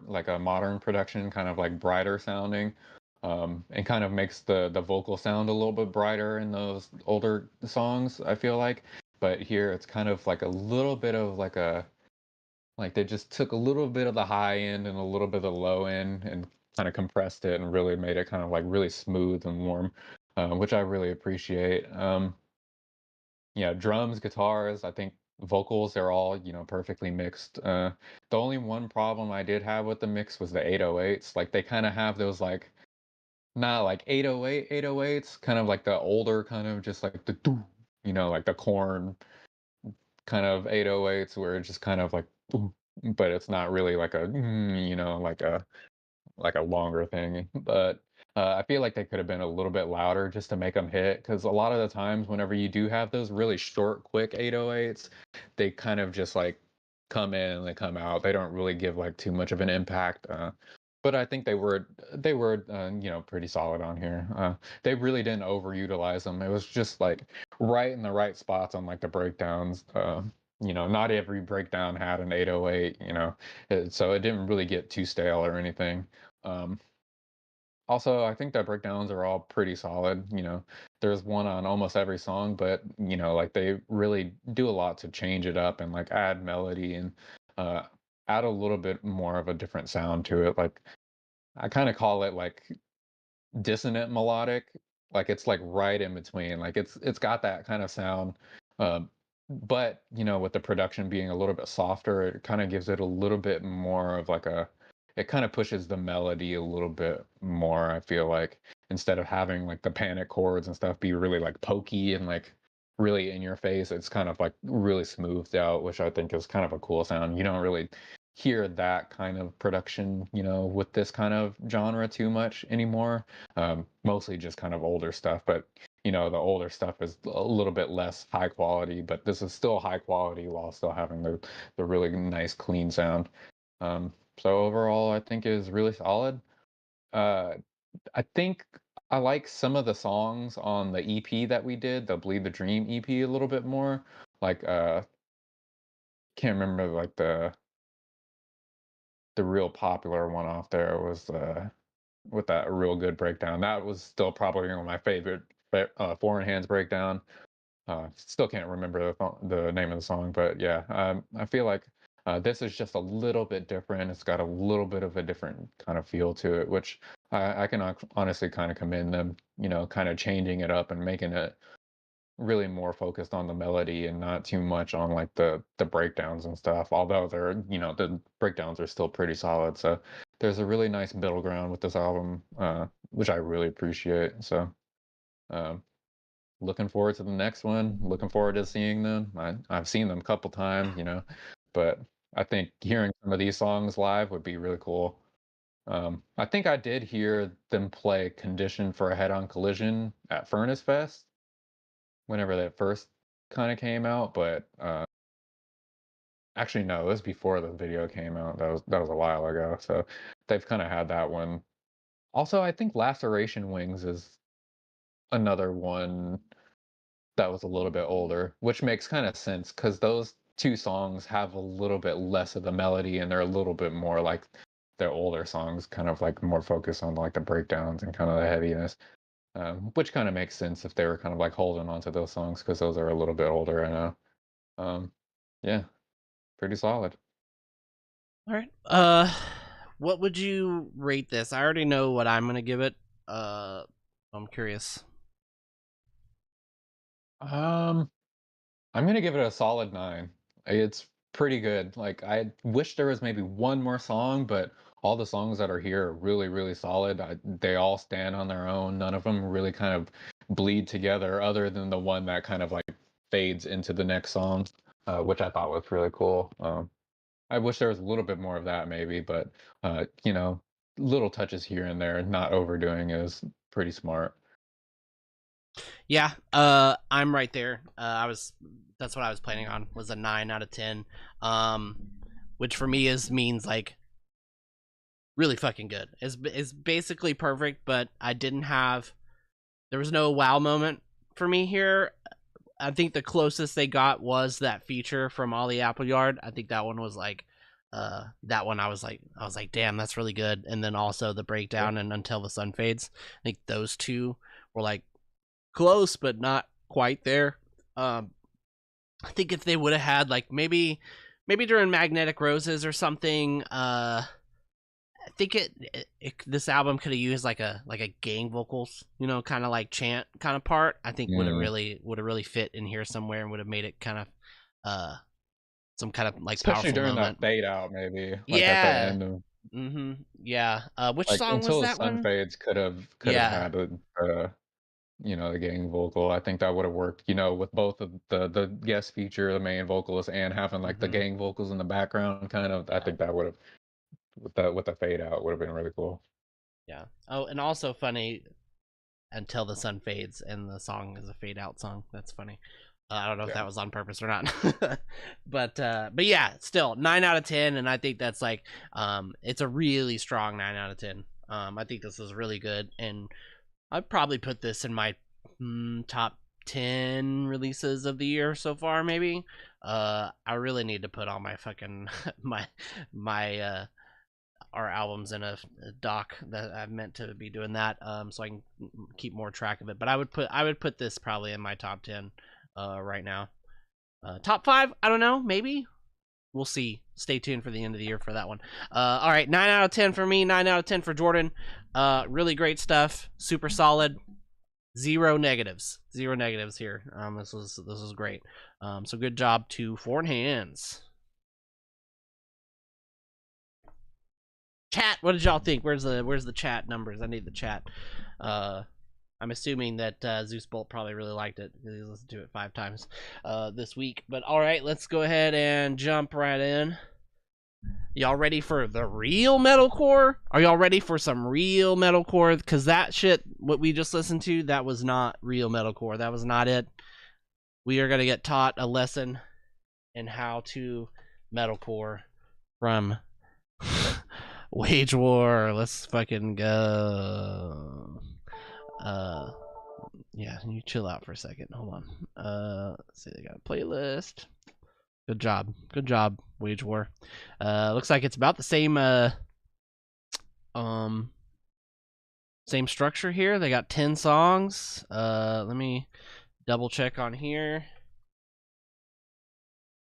like a modern production, kind of like brighter sounding, and kind of makes the vocal sound a little bit brighter in those older songs, I feel like. But here it's kind of like a little bit of like they just took a little bit of the high end and a little bit of the low end and kind of compressed it and really made it kind of like really smooth and warm, which I really appreciate. Yeah, drums, guitars, I think vocals, they're all, perfectly mixed. The only one problem I did have with the mix was the 808s. Like they kind of have those like not like 808 808s, kind of like the older kind of just like the doo, like the corn kind of 808s where it's just kind of like boom, but it's not really like a like a longer thing. But I feel like they could have been a little bit louder just to make them hit. Because a lot of the times, whenever you do have those really short, quick 808s, they kind of just like come in and they come out. They don't really give like too much of an impact. But I think they were pretty solid on here. They really didn't overutilize them. It was just like right in the right spots on like the breakdowns. Not every breakdown had an 808. So it didn't really get too stale or anything. Um, Also, I think the breakdowns are all pretty solid. There's one on almost every song, but like they really do a lot to change it up and like add melody and uh, add a little bit more of a different sound to it. Like I kind of call it like dissonant melodic. Like it's like right in between. Like it's got that kind of sound, um, but with the production being a little bit softer, it kind of gives it a little bit more of like it kind of pushes the melody a little bit more. I feel like instead of having like the panic chords and stuff be really like pokey and like really in your face, it's kind of like really smoothed out, which I think is kind of a cool sound. You don't really hear that kind of production, with this kind of genre too much anymore. Mostly just kind of older stuff, but the older stuff is a little bit less high quality, but this is still high quality while still having the really nice clean sound. So overall, I think is really solid. Uh, I think I like some of the songs on the EP that we did, the Bleed the Dream EP, a little bit more. Like can't remember like the real popular one off there was with that real good breakdown. That was still probably one of my favorite Foreign Hands breakdown. Still can't remember the name of the song, but yeah, I feel like this is just a little bit different. It's got a little bit of a different kind of feel to it, which I can honestly kind of commend them, kind of changing it up and making it really more focused on the melody and not too much on like the breakdowns and stuff. Although the breakdowns are still pretty solid. So there's a really nice middle ground with this album, which I really appreciate. So, um, looking forward to the next one. Looking forward to seeing them. I've seen them a couple times, but I think hearing some of these songs live would be really cool. I think I did hear them play "Condition for a Head-On Collision" at Furnace Fest whenever that first kind of came out, but actually no, it was before the video came out. That was a while ago. So they've kind of had that one. Also, I think Laceration Wings is another one that was a little bit older, which makes kind of sense because those two songs have a little bit less of the melody and they're a little bit more like their older songs, kind of like more focused on like the breakdowns and kind of the heaviness, which kind of makes sense if they were kind of like holding on to those songs because those are a little bit older. I know. Yeah, pretty solid.
All right. What would you rate this? I already know what I'm gonna give it. I'm curious.
I'm gonna give it a solid 9. It's pretty good. Like I wish there was maybe one more song, but all the songs that are here are really, really solid. They all stand on their own. None of them really kind of bleed together, other than the one that kind of like fades into the next song, which I thought was really cool. I wish there was a little bit more of that, maybe, but little touches here and there, not overdoing is pretty smart.
Yeah, I'm right there. That's what I was planning on, was a 9 out of 10. Which for me means like really fucking good. It's basically perfect, but there was no wow moment for me here. I think the closest they got was that feature from Ollie Appleyard. I think that one was like that one I was like damn, that's really good. And then also the breakdown and Until the Sun Fades. I think those two were like close but not quite there. I think if they would have had like maybe during Magnetic Roses or something, I think this album could have used like a gang vocals, kind of like chant kind of part. I think would have really fit in here somewhere and would have made it kind of some kind of like
especially
powerful
during
moment.
that fade out, maybe. Like
Yeah.
At the end of,
Yeah. Which
like,
song
Until
was
the
that
Sun
one?
Fades could have had the gang vocal. I think that would have worked, with both of the guest feature, the main vocalist, and having like the gang vocals in the background kind of. I think that would have with the fade out would have been really cool.
Yeah. Oh, and also funny, Until the Sun Fades, and the song is a fade out song. That's funny. I don't know if that was on purpose or not. but yeah, still 9 out of 10, and I think that's like it's a really strong 9 out of 10. I think this is really good, and I'd probably put this in my top 10 releases of the year so far, maybe. I really need to put all my fucking my our albums in a doc that I'm meant to be doing that, so I can keep more track of it. But I would put this probably in my top 10 right now. Top 5, I don't know, maybe. We'll see. Stay tuned for the end of the year for that one. All right, 9 out of 10 for me, 9 out of 10 for Jordan. Really great stuff, super solid. Zero negatives here. This was great. So good job to Foreign Hands. Chat, what did y'all think? Where's the chat numbers? I need the chat. I'm assuming that Zeus Bolt probably really liked it because he listened to it 5 times this week. But all right, let's go ahead and jump right in. Y'all ready for the real metalcore? Are y'all ready for some real metalcore? Because that shit, what we just listened to, that was not real metalcore. That was not it. We are going to get taught a lesson in how to metalcore from Wage War. Let's fucking go. Yeah, you chill out for a second. Hold on. Let's see, they got a playlist. Good job, Wage War. Looks like it's about the same structure here. They got 10 songs. Let me double check on here.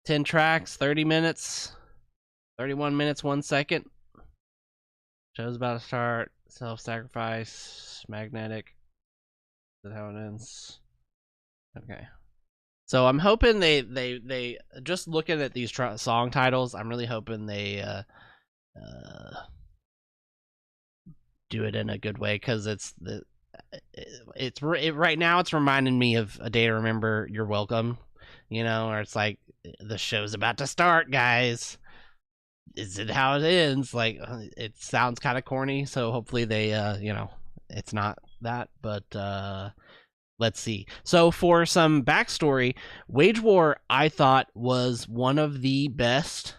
10 tracks, 30 minutes, 31 minutes, 1 second. Show's about to start. Self-sacrifice, magnetic. Is that how it ends? Okay. So I'm hoping they just looking at these song titles, I'm really hoping they do it in a good way, because right now it's reminding me of A Day to Remember, You're Welcome, you know, where it's like, the show's about to start, guys. Is it how it ends? Like, it sounds kind of corny, so hopefully they, you know, it's not that, but let's see. So for some backstory, Wage War, I thought, was one of the best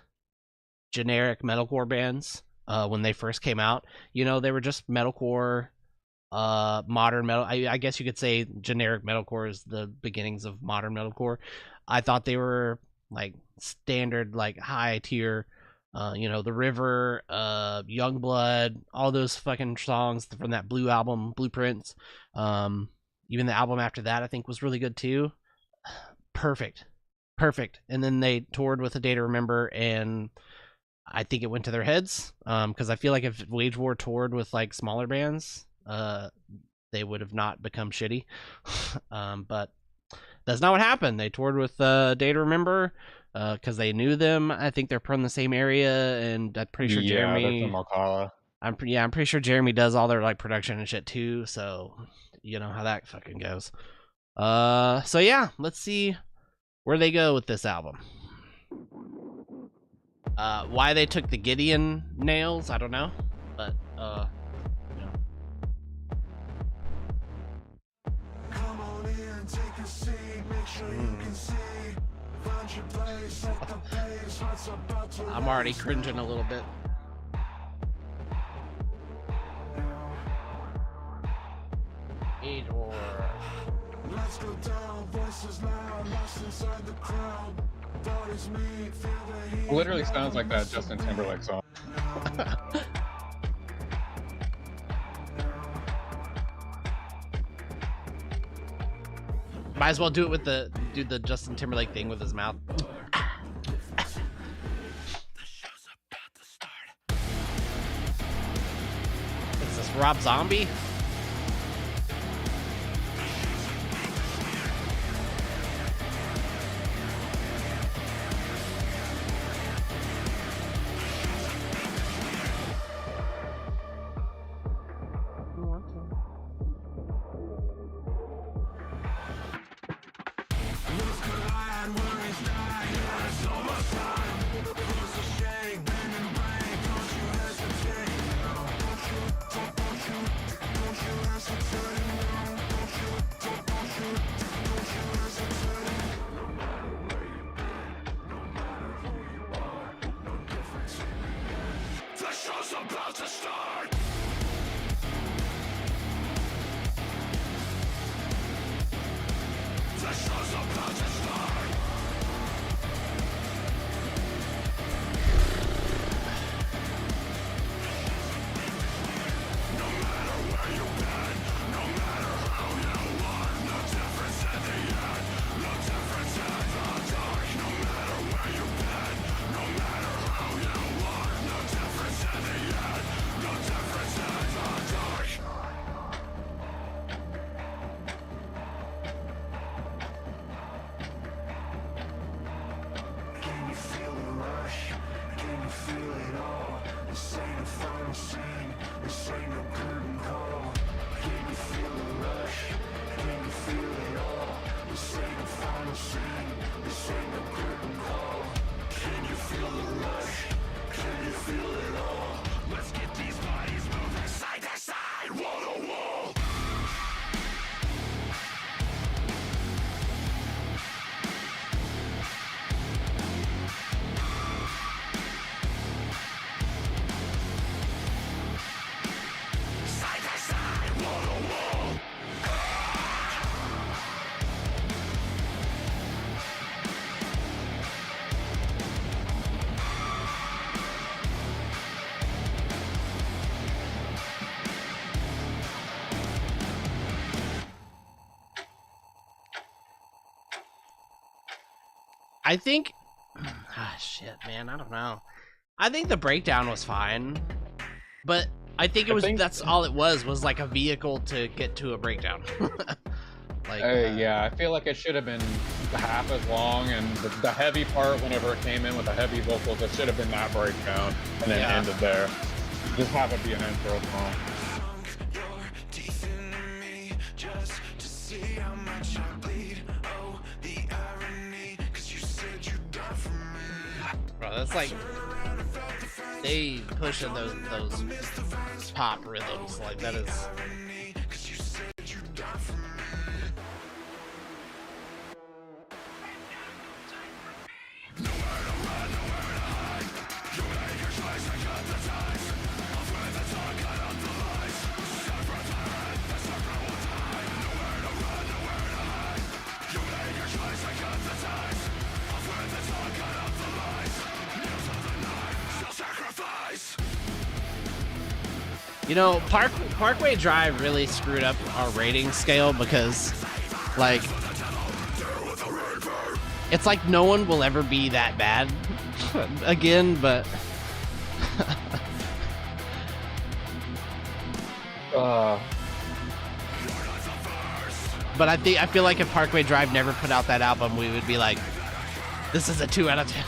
generic metalcore bands when they first came out. You know, they were just metalcore, modern metal. I guess you could say generic metalcore is the beginnings of modern metalcore. I thought they were like standard, like high tier. You know, The River, Youngblood, all those fucking songs from that Blue album, Blueprints. Even the album after that, I think, was really good too. Perfect. And then they toured with A Day to Remember, and I think it went to their heads. Because I feel like if Wage War toured with like smaller bands, they would have not become shitty. But that's not what happened. They toured with Day to Remember because they knew them. I think they're from the same area, and I'm pretty sure Jeremy.
They're from Ocala.
I'm pretty sure Jeremy does all their like production and shit too. So you know how that fucking goes. So yeah, let's see where they go with this album. Why they took the Gideon nails, I don't know, but you know.
Come on in, take a seat, make sure you can see. Find your place at the pace, what's about to
I'm already cringing a little bit. Wage War.
Let's go down, voices loud, lost inside the crowd. Bodies meet, feel the heat.
Literally sounds like that Justin Timberlake song.
Might as well do it with the Justin Timberlake thing with his mouth. Is this Rob Zombie?
The show's about to start. The show's about to start. No matter where you've been, no matter how you are, no difference in the end, no difference in the dark. No matter where you've been, no matter how you are, no difference in the end, no difference in the dark. Can you feel the rush? Can you feel it all? This ain't a final scene. This ain't no curtain call. Can you feel the rush? Can you feel it all? This ain't a final scene. This ain't no curtain call. Can you feel the rush? Can you feel it all? Let's get these bodies moving side to side, wall to wall. Side to side, wall to wall.
I think, shit, man, I don't know. I think the breakdown was fine, but I think it was that's all it was like a vehicle to get to a breakdown. Like,
Yeah, I feel like it should have been half as long, and the heavy part, whenever it came in with the heavy vocals, it should have been that breakdown, and then
Yeah.
ended there. Just have it be an intro song.
just to see how much I bleed. Oh, the irony, 'cause you said you'd die for me.
Bro, that's like they pushing those pop rhythms. Like that is.
Irony, 'cause you said you'd die for me.
You know, Parkway Drive really screwed up our rating scale because, like, it's like no one will ever be that bad again, but but I feel like if Parkway Drive never put out that album, we would be like, this is a 2 out of 10.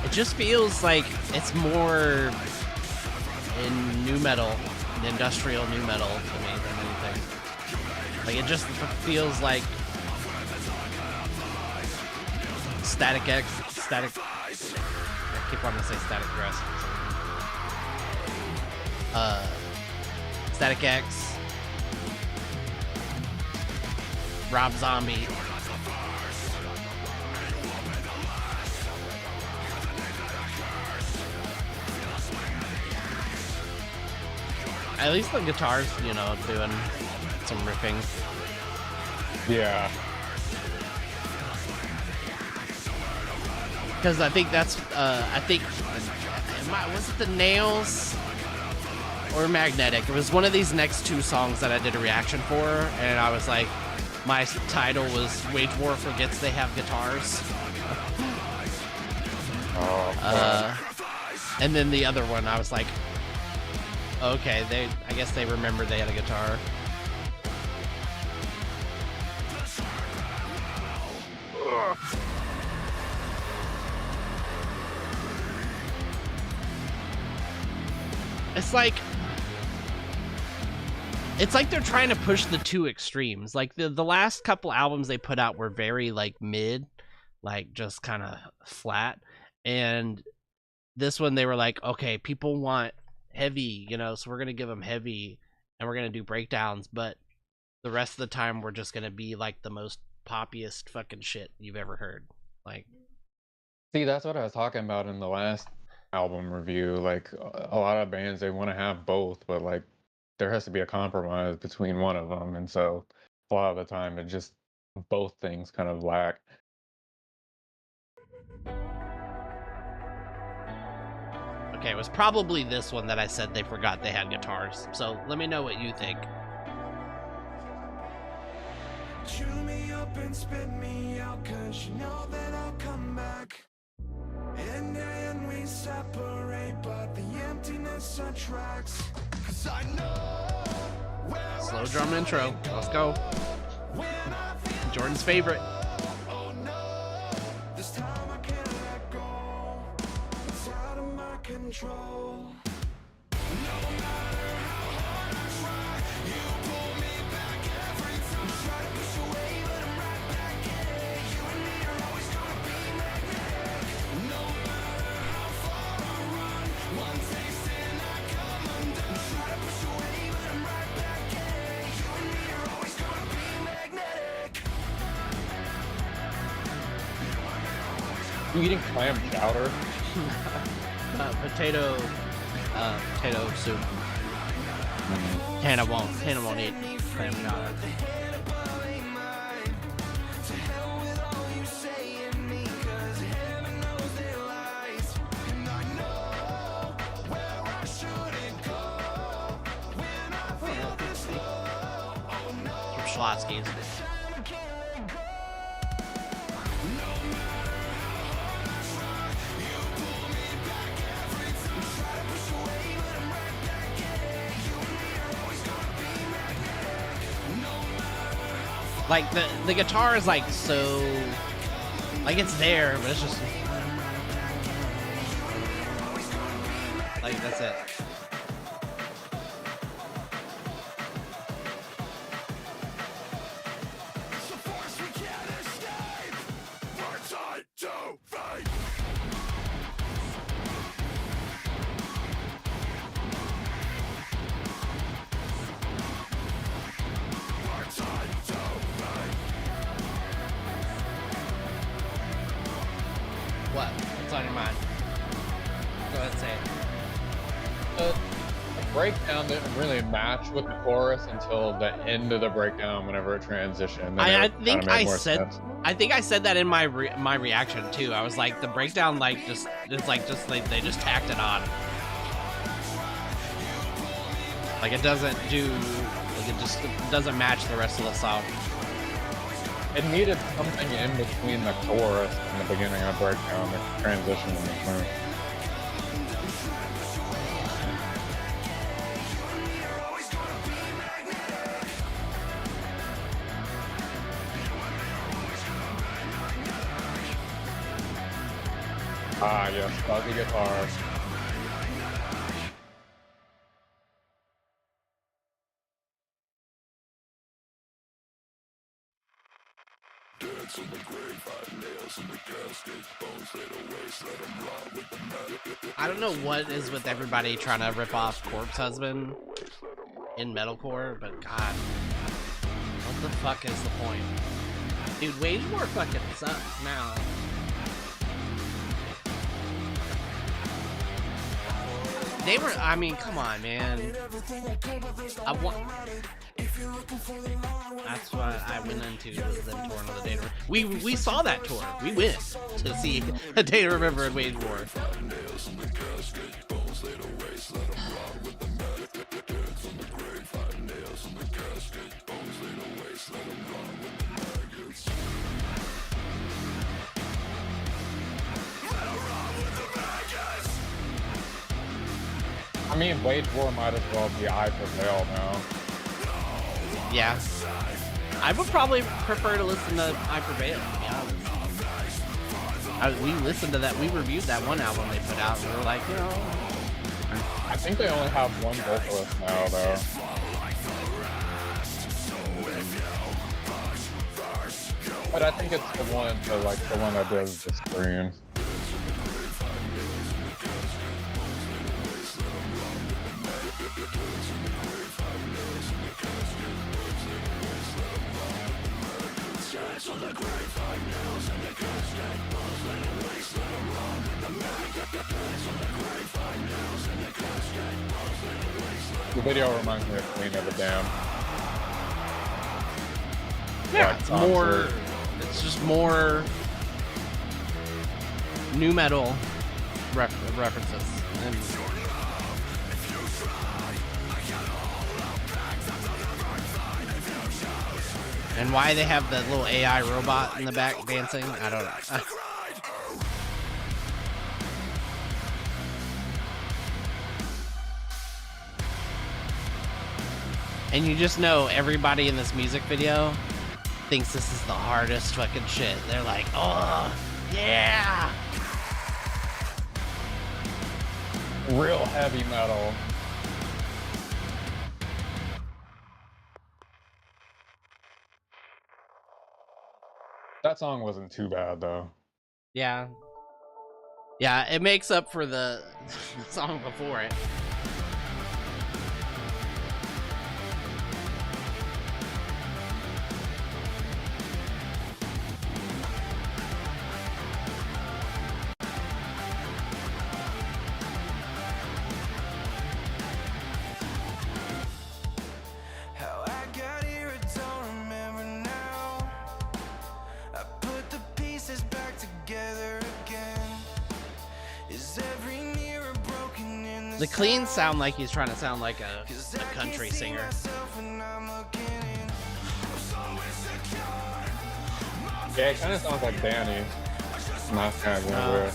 It just feels like it's more in nu metal, industrial nu metal to me than anything. Like it just feels like Static X, I keep wanting to say Static Dress. Static X, Rob Zombie. At least the guitars, you know, doing some riffing.
Yeah.
Because I think that's, was it the Nails or Magnetic? It was one of these next two songs that I did a reaction for, and I was like, my title was Wage War Forgets They Have Guitars. And then the other one, I was like, okay, I guess they remembered they had a guitar. It's like they're trying to push the two extremes. Like the last couple albums they put out were very like mid, like just kind of flat. And this one they were like, okay, people want heavy, you know, so we're gonna give them heavy and we're gonna do breakdowns, but the rest of the time we're just gonna be like the most poppiest fucking shit you've ever heard. Like,
See, that's what I was talking about in the last album review. Like a lot of bands, they want to have both, but like there has to be a compromise between one of them, and so a lot of the time it just both things kind of lack.
okay, it was probably this one that I said they forgot they had guitars. So let me know what you think.
Chew me up and spit me out, 'cause you know that I'll come back. And then we separate, but the emptiness attracts. 'Cause I know where
Slow
I
drum
should
intro. Let's go.
when I feel
Jordan's favorite.
oh no, this time I can't let go. It's out of my control. No matter how hard I try, you pull me back every time. Try to push away, but I'm right back in it. You and me are always gonna be magnetic. No matter how far I run, one taste and I come undone. Try to push away, but I'm right back in it. You and me are always gonna be magnetic.
You eating clam chowder?
Potato soup. Hannah won't eat clam chowder. From Schlotsky's. Like the guitar is like so, like it's there, but it's just like that's it. What's on your mind? Go ahead and say it.
The breakdown didn't really match with the chorus until the end of the breakdown whenever it transitioned. Then
I
it
think
kinda made
I
more
said
sense.
I think I said that in my my reaction too. I was like, the breakdown like just it's like they just tacked it on. Like it doesn't do like it doesn't match the rest of the song.
It needed something in between the chorus and the beginning of the breakdown, the transition in the song. Ah, yes, fuzzy guitar.
I don't know what is with everybody trying to rip off Corpse Husband in metalcore, but God, what the fuck is the point? Dude, Wage War fucking sucks now. They were, I mean, come on, man. That's what I went into, was them touring with the Data. We saw that tour. We went to see a Data Remember and Wage War.
I mean, Wage War might as well be I Prevail now.
Yeah. I would probably prefer to listen to I Prevail, to be honest. We listened to that, we reviewed that one album they put out, and we were like, you know.
I think they only have one vocalist now, though. But I think it's the one that does the scream. The video reminds me of Queen of the Damned.
Yeah,
Like,
it's
Tom
more,
Sawyer.
it's just more new metal references. And why they have the little AI robot in the back dancing, I don't know. And you just know everybody in this music video thinks this is the hardest fucking shit. They're like, oh, yeah.
Real heavy metal. That song wasn't too bad, though.
Yeah. Yeah, it makes up for the song before it.
How I got here, I don't remember now. I put the pieces back together again. Is every mirror broken in
The cleans sound like he's trying to sound like a country singer.
Yeah, it kind of sounds like Danny. Not kind of weird.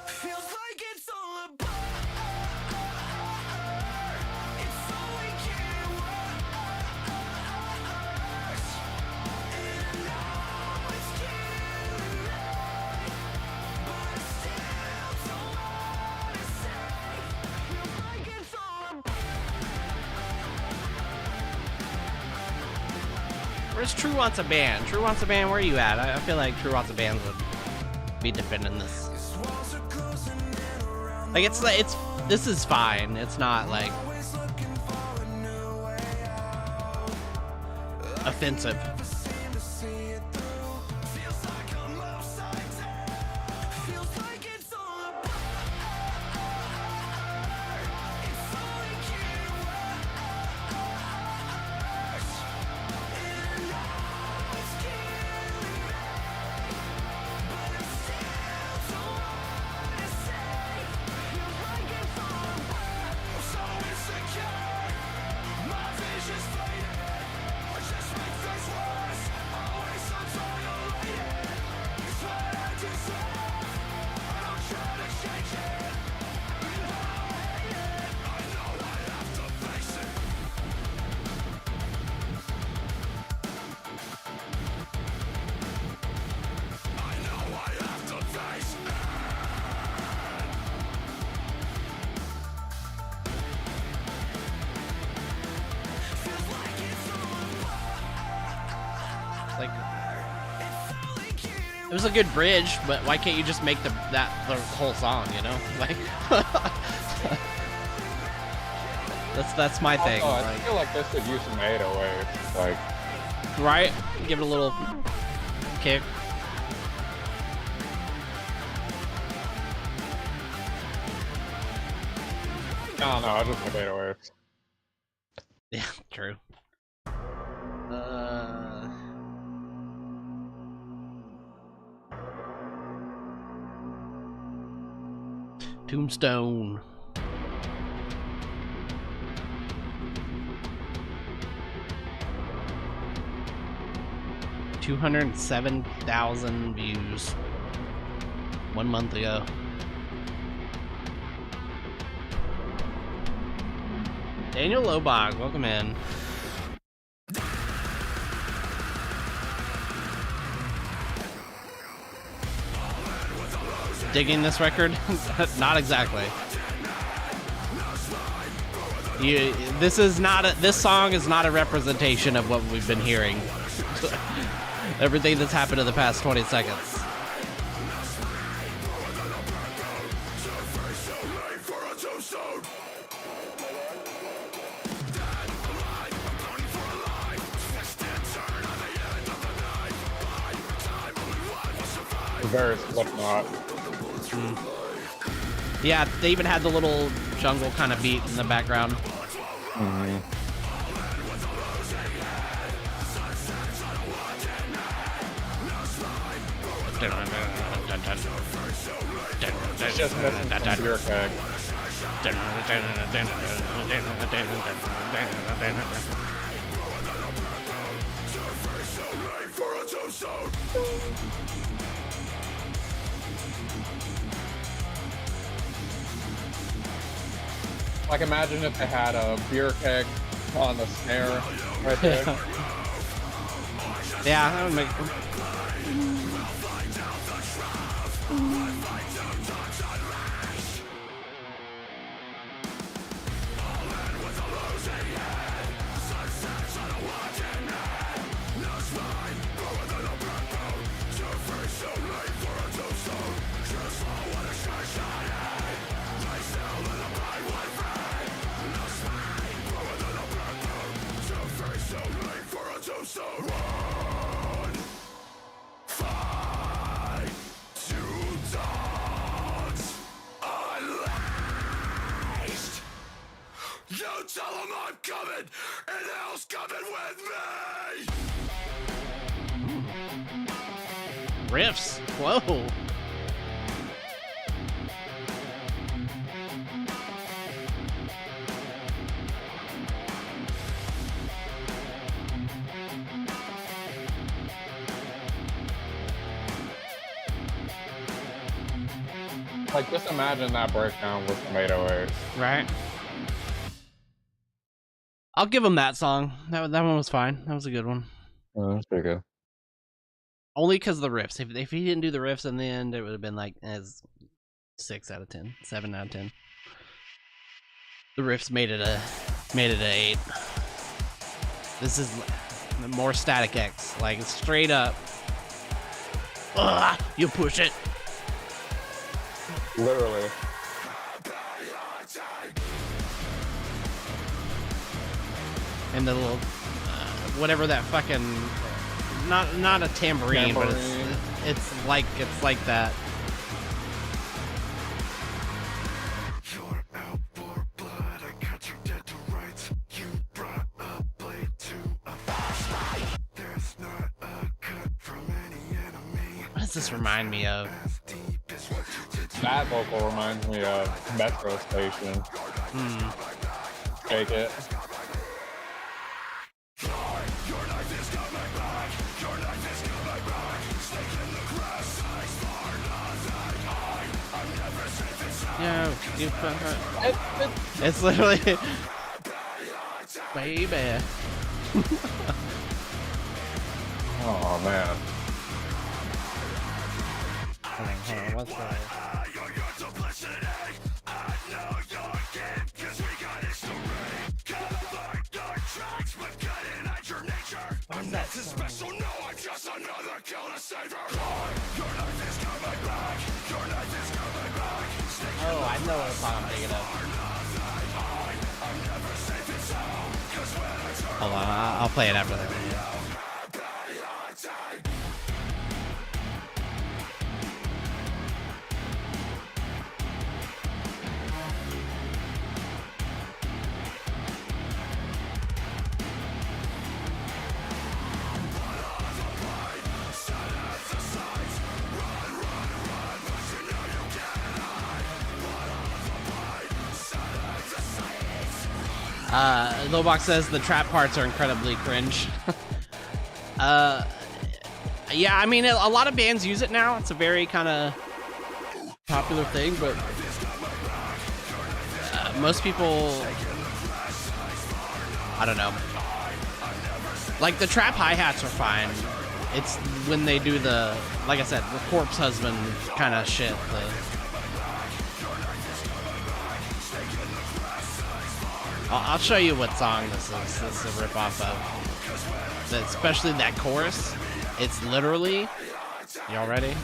Feels like it's all a blur. It's so we can work. And I know it's killing me, but I still don't wanna say. Feels like it's all a blur.
Where's True Wants a Band? True Wants a Band, where are you at? I feel like True Wants a Band would be defending this.
Walls are closing in around
Like, it's this is fine. It's not like,
always looking for a new way.
offensive. Like, it was a good bridge, but why can't you just make the whole song? You know, like that's my thing.
Oh, I
like,
feel like this could use some 808s. Like,
right? Give it a little kick.
no, I just like 808s.
Yeah, true. Tombstone. $207,000 views 1 month ago. Daniel Lobach, welcome in. Digging this record? Not exactly. This song is not a representation of what we've been hearing. Everything that's happened in the past 20 seconds.
Very Slipknot.
Yeah, they even had the little jungle kind of beat in the background.
Mm-hmm. It's just missing some beer keg. Like, imagine if they had a beer keg on the snare right there.
Yeah, that would make.
You tell them I'm coming, and hell's coming with me!
Riffs. Whoa.
Like, just imagine that breakdown with some 808s.
Right. I'll give him that song. That one was fine. That was a good one.
Oh, that's pretty good.
Only because of the riffs. If he didn't do the riffs in the end, it would have been like as 6 out of 10, 7 out of 10. The riffs made it a 8. This is more Static X, like straight up. Ugh, you push it.
Literally.
And the little whatever that fucking not a tambourine, but
Tambourine.
it's like that.
You're out for blood, I got you dead to rights. You brought a blade to a fight. There's not a cut from any enemy.
What does this remind me of?
As deep as what you did to
That vocal reminds me of Metro Station. Take it.
Yeah, you it's literally baby.
Oh man.
Hold on, what's that? What's that song? Oh, I know what song I'm thinking of. Hold on, I'll play it after the video. Lowbox says the trap parts are incredibly cringe. Yeah, I mean, a lot of bands use it now. It's a very kind of popular thing, but most people, I don't know. Like the trap hi-hats are fine. It's when they do the, like I said, the corpse husband kind of shit. I'll show you what song this is. This is a rip-off of. Especially that chorus. It's literally... Y'all ready?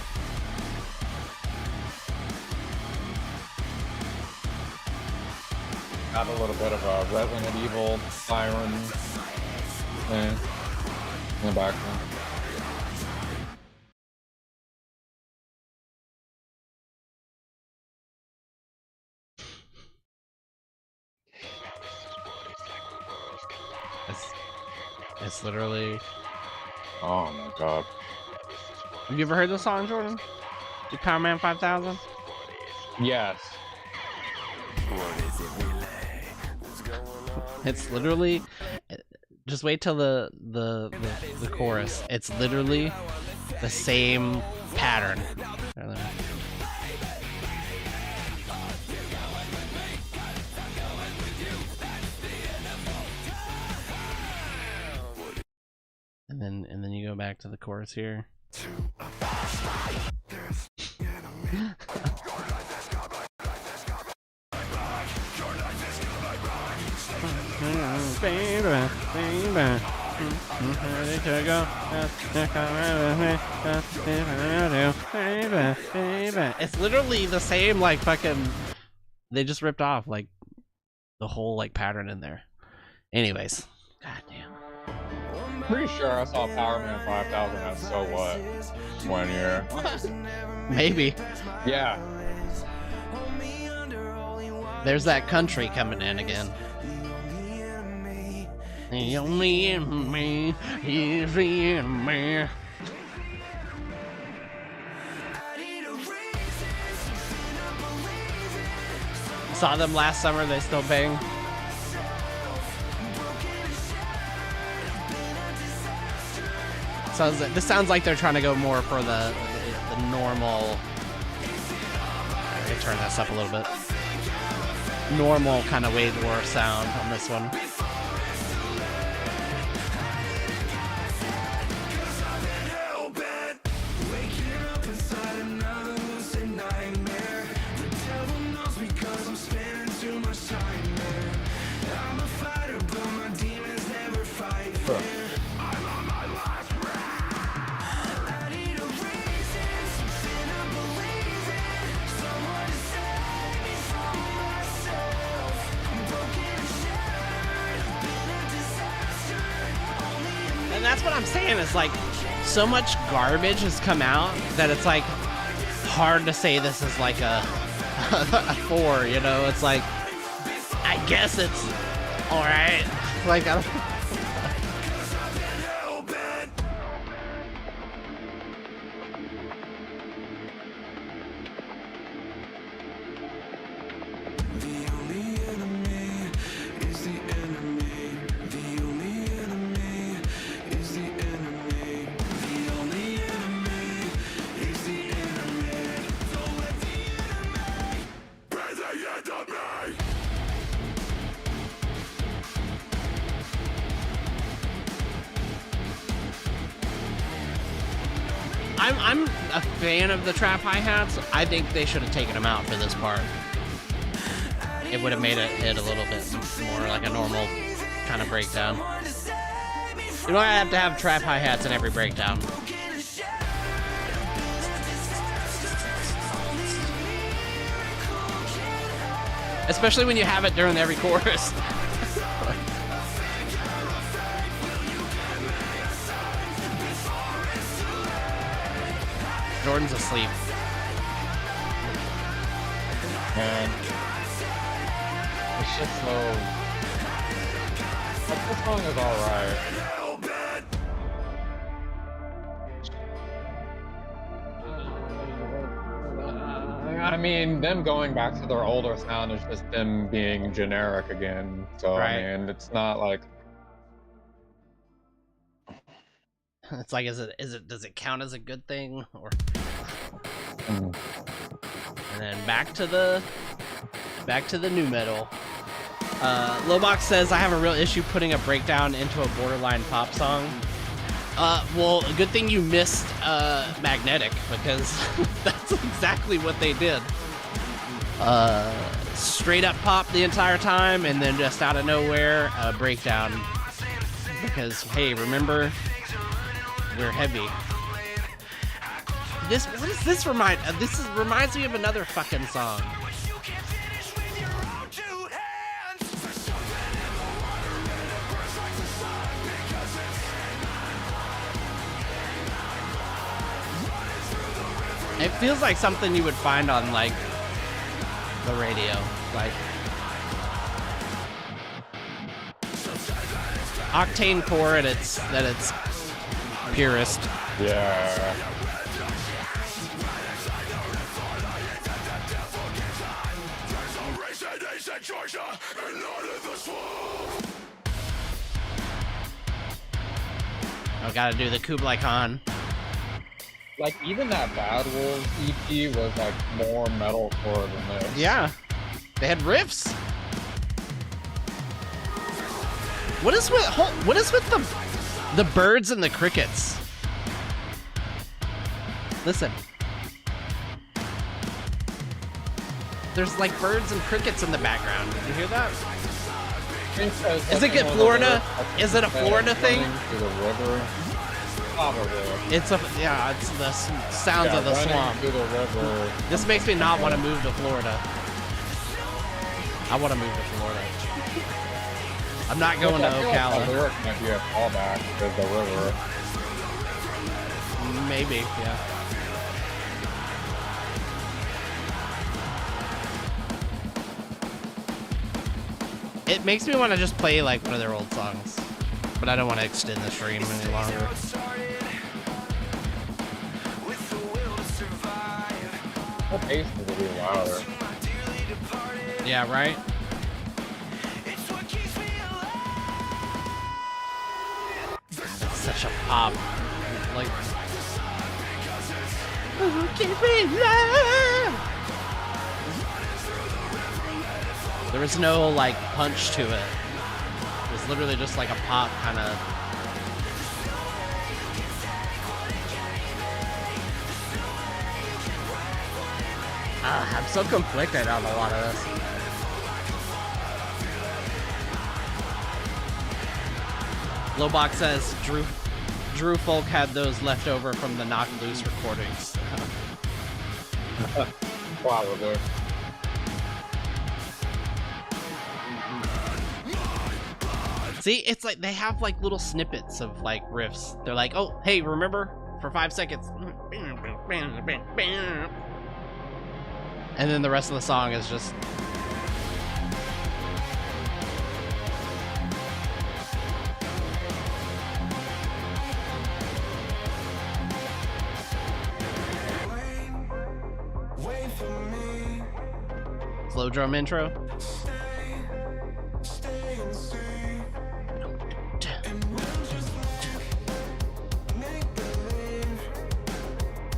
Got a little bit of a Resident Evil siren thing in the background.
It's literally...
Oh my god.
Have you ever heard this song, Jordan? The Power Man 5000?
Yes.
It's literally... Just wait till the chorus. It's literally the same pattern. And then you go back to the chorus here. It's literally the same, like, fucking... They just ripped off, like, the whole, like, pattern in there. Anyways. Goddamn.
Pretty sure I saw Power Man 5000 at So What one year.
Maybe.
Yeah.
There's that country coming in again. The only enemy is the enemy. Saw them last summer, they still bang. This sounds like they're trying to go more for the normal. Let me turn this up a little bit. Normal kind of Wade War sound on this one. and that's what I'm saying is like so much garbage has come out that it's like hard to say this is like a 4, you know? It's like I guess it's all right. Like I don't
The only enemy is the enemy. The only enemy is the enemy. The only enemy is the enemy. Don't let the enemy be the enemy.
I'm a fan of the trap hi-hats. I think they should have taken them out for this part. It would have made it hit a little bit more like a normal kind of breakdown. You don't have to have trap hi-hats in every breakdown. Especially when you have it during every chorus. Jordan's asleep.
And it's just so. Like, this song is alright. I mean, them going back to their older sound is just them being generic again. So
Right.
I mean, it's not like.
It's like, does it count as a good thing? Or
Mm.
and then back to the new metal. Lobox says I have a real issue putting a breakdown into a borderline pop song. Well, a good thing you missed Magnetic, because that's exactly what they did. Straight up pop the entire time, and then just out of nowhere, a breakdown. Because hey, remember, we're heavy. What does this remind? Reminds me of another fucking song. It feels like something you would find on like the radio, like Octane Core at its purest.
Yeah.
I gotta do the Kublai Khan.
Like, even that Bad Wolves EP was like more metalcore than this.
Yeah, they had riffs. What is with the birds and the crickets? Listen. There's like birds and crickets in the background. Did you hear that? Is it good Florida? Is it a Florida thing?
To the river. Probably.
It's the sounds of the
running
swamp.
through the river.
This makes me not want to move to Florida. I want to move to Florida. I'm not going to
I feel like the
Ocala.
lyric might be a callback to the river.
Maybe, yeah. It makes me want to just play like one of their old songs, but I don't want to extend the stream any longer.
The bass is a little louder.
Yeah, right? That's such a pop. Like. There was no like punch to it. It was literally just like a pop kind of. I'm so conflicted on a lot of this. Lobach says Drew Folk had those left over from the Knock Loose recordings.
Probably.
See, it's like they have like little snippets of like riffs. They're like, oh, hey, remember for 5 seconds. And then the rest of the song is just
Wait for me.
slow drum intro.
Stay and see. And we'll just make believe.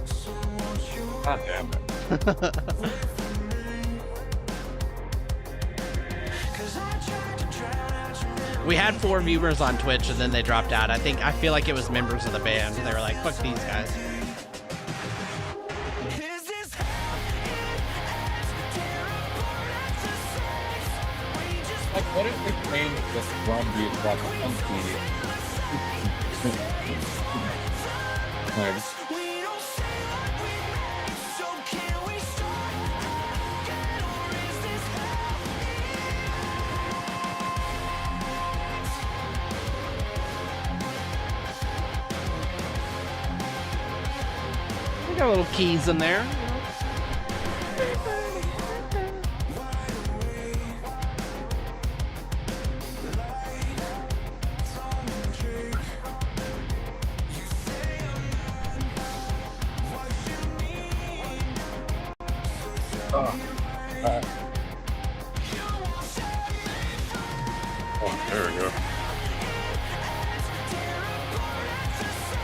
So won't you
God damn it.
Cause I tried to drown out your memory.
We had 4 viewers on Twitch and then they dropped out. I feel like it was members of the band. They were like, fuck these guys.
Is this how it ends? Tear apart after sex. We just
Like, what if we changed this drum beat to like a funky? Like,
we don't say what we meant. So can we start again? Or is this how
We got little keys in there.
oh, there we go.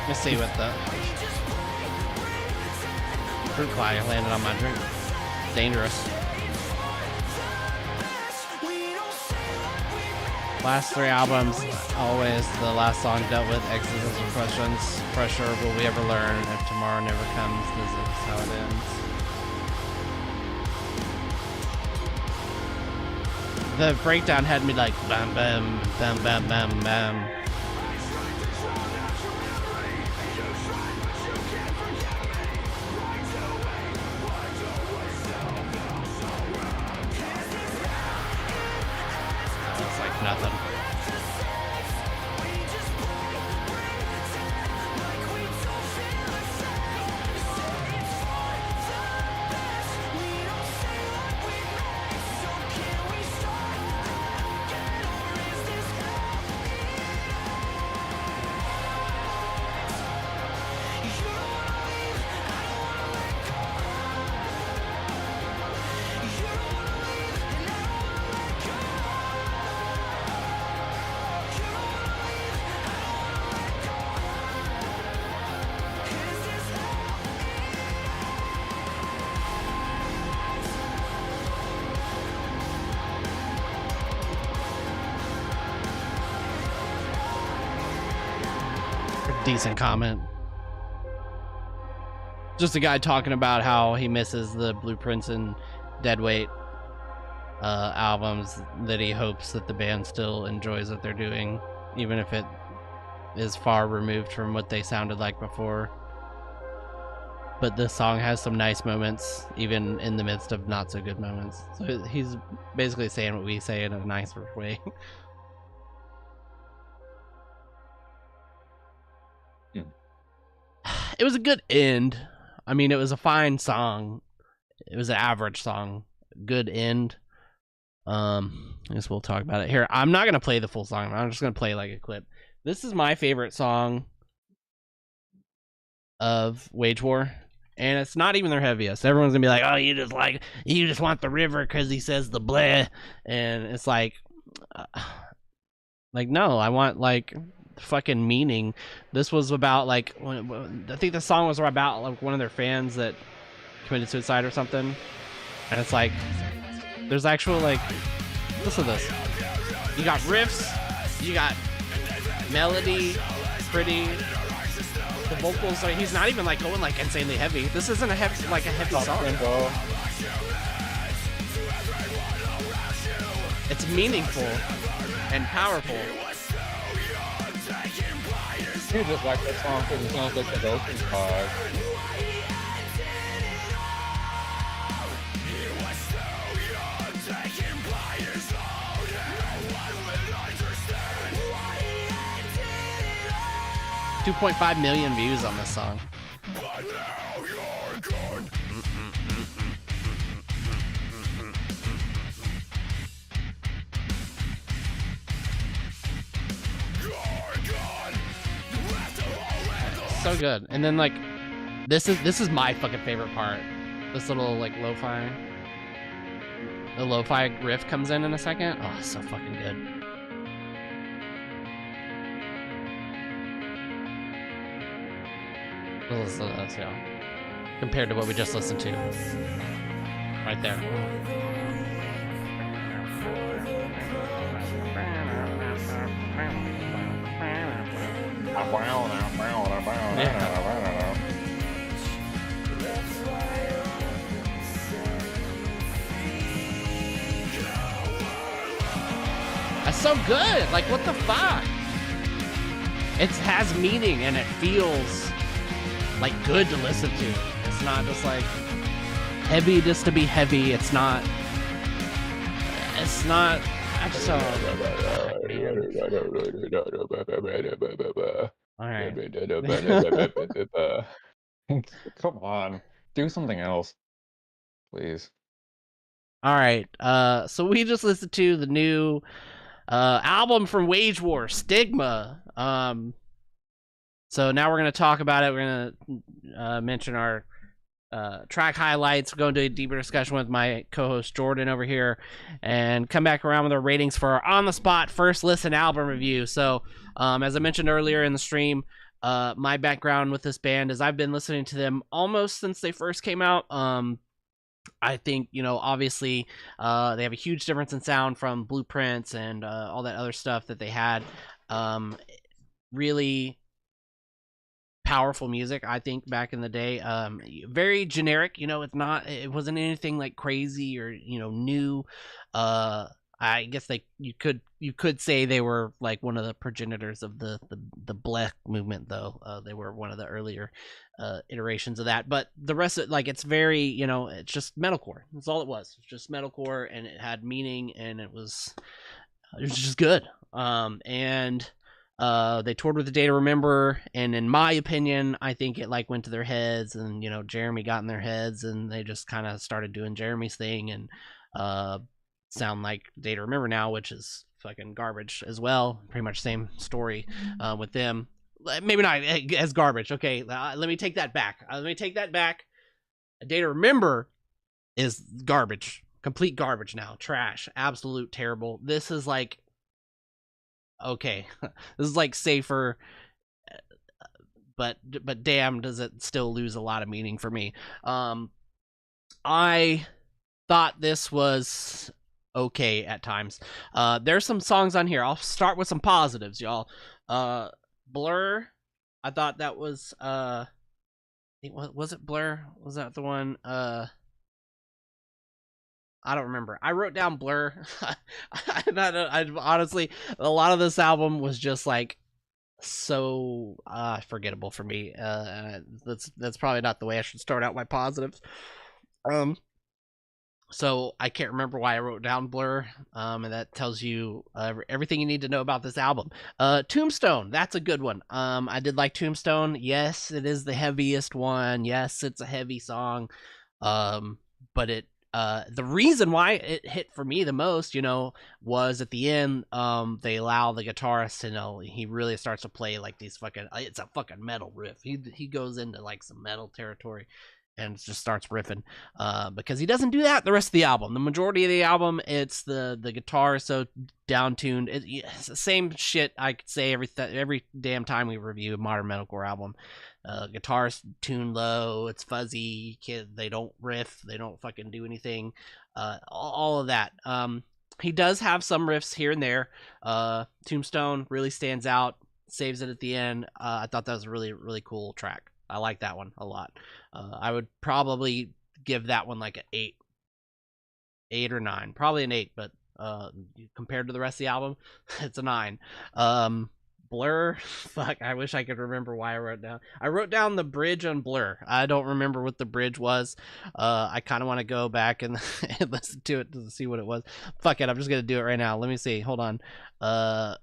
Let's see what the fruit fly landed on my drink. Dangerous. Last 3 albums, always the last song dealt with existential questions. Pressure, will we ever learn? If tomorrow never comes, this is how it ends. The breakdown had me like bam bam bam bam bam bam. It's like nothing. Decent comment. Just a guy talking about how he misses the Blueprints and Deadweight albums, that he hopes that the band still enjoys what they're doing, even if it is far removed from what they sounded like before. But this song has some nice moments, even in the midst of not so good moments. So he's basically saying what we say in a nicer way. It was a good end. I mean, it was a fine song. It was an average song. Good end. I guess we'll talk about it here. I'm not gonna play the full song. I'm just gonna play like a clip. This is my favorite song of Wage War, and it's not even their heaviest. Everyone's gonna be like, "Oh, you just want the river because he says the bleh," and it's like no, I want like fucking meaning. This was about like I think the song was about like one of their fans that committed suicide or something, and it's like there's actual like, listen to this. You got riffs, you got melody, pretty. The vocals are, he's not even like going like insanely heavy. This isn't a heavy song. It's meaningful and powerful.
You just like that song because it sounds like the vocals are.
2.5 million views on this song. So good. And then like this is my fucking favorite part. This little like lo-fi. The lo-fi riff comes in a second. Oh, so fucking good. Listen to this, yeah. Compared to what we just listened to. Right there. That's so good. Like, what the fuck? It has meaning and it feels like good to listen to. It's not just like heavy just to be heavy. It's not. I just don't. All right.
Come on, do something else, please.
All right. So we just listened to the new album from Wage War, Stigma. So now we're gonna talk about it. We're gonna mention our track highlights, go into a deeper discussion with my co-host Jordan over here, and come back around with our ratings for our on-the-spot first listen album review. So as I mentioned earlier in the stream, my background with this band is I've been listening to them almost since they first came out. I think, you know, obviously they have a huge difference in sound from Blueprints and all that other stuff that they had. Really powerful music, I think, back in the day. Very generic, you know, it wasn't anything like crazy or, you know, new. I guess you could say they were like one of the progenitors of the Black movement, though. They were one of the earlier iterations of that. But the rest of it's very, you know, it's just metalcore. That's all it was. It's just metalcore, and it had meaning, and it was just good. They toured with The Day to Remember, and in my opinion, I think it like went to their heads, and you know, Jeremy got in their heads, and they just kind of started doing Jeremy's thing, and sound like Day to Remember now, which is fucking garbage as well. Pretty much same story with them. Maybe not as garbage. Okay, let me take that back. A Day to Remember is garbage, complete garbage now, trash, absolute terrible. This is like, okay, this is like safer, but damn, does it still lose a lot of meaning for me. I thought this was okay at times. There's some songs on here. I'll start with some positives, y'all. Blur, I thought that was was it Blur? Was that the one? I don't remember. I wrote down Blur. I honestly, a lot of this album was just like so forgettable for me. That's probably not the way I should start out my positives. So I can't remember why I wrote down Blur, and that tells you everything you need to know about this album. Tombstone, that's a good one. I did like Tombstone. Yes, it is the heaviest one. Yes, it's a heavy song. But it the reason why it hit for me the most, you know, was at the end, they allow the guitarist to know, he really starts to play like these fucking, it's a fucking metal riff. He goes into like some metal territory and just starts riffing, because he doesn't do that the rest of the album. The majority of the album, it's the guitar so down-tuned. It's the same shit I could say every damn time we review a modern metalcore album. Guitar's tuned low, it's fuzzy, they don't riff, they don't fucking do anything, all of that. He does have some riffs here and there. Tombstone really stands out, saves it at the end. I thought that was a really, really cool track. I like that one a lot. I would probably give that one like an 8 or 9, probably an 8, but compared to the rest of the album, it's a 9. Blur, fuck, I wish I could remember why I wrote down the bridge on Blur. I don't remember what the bridge was. I kind of want to go back and listen to it to see what it was. Fuck it, I'm just gonna do it right now. Let me see, hold on.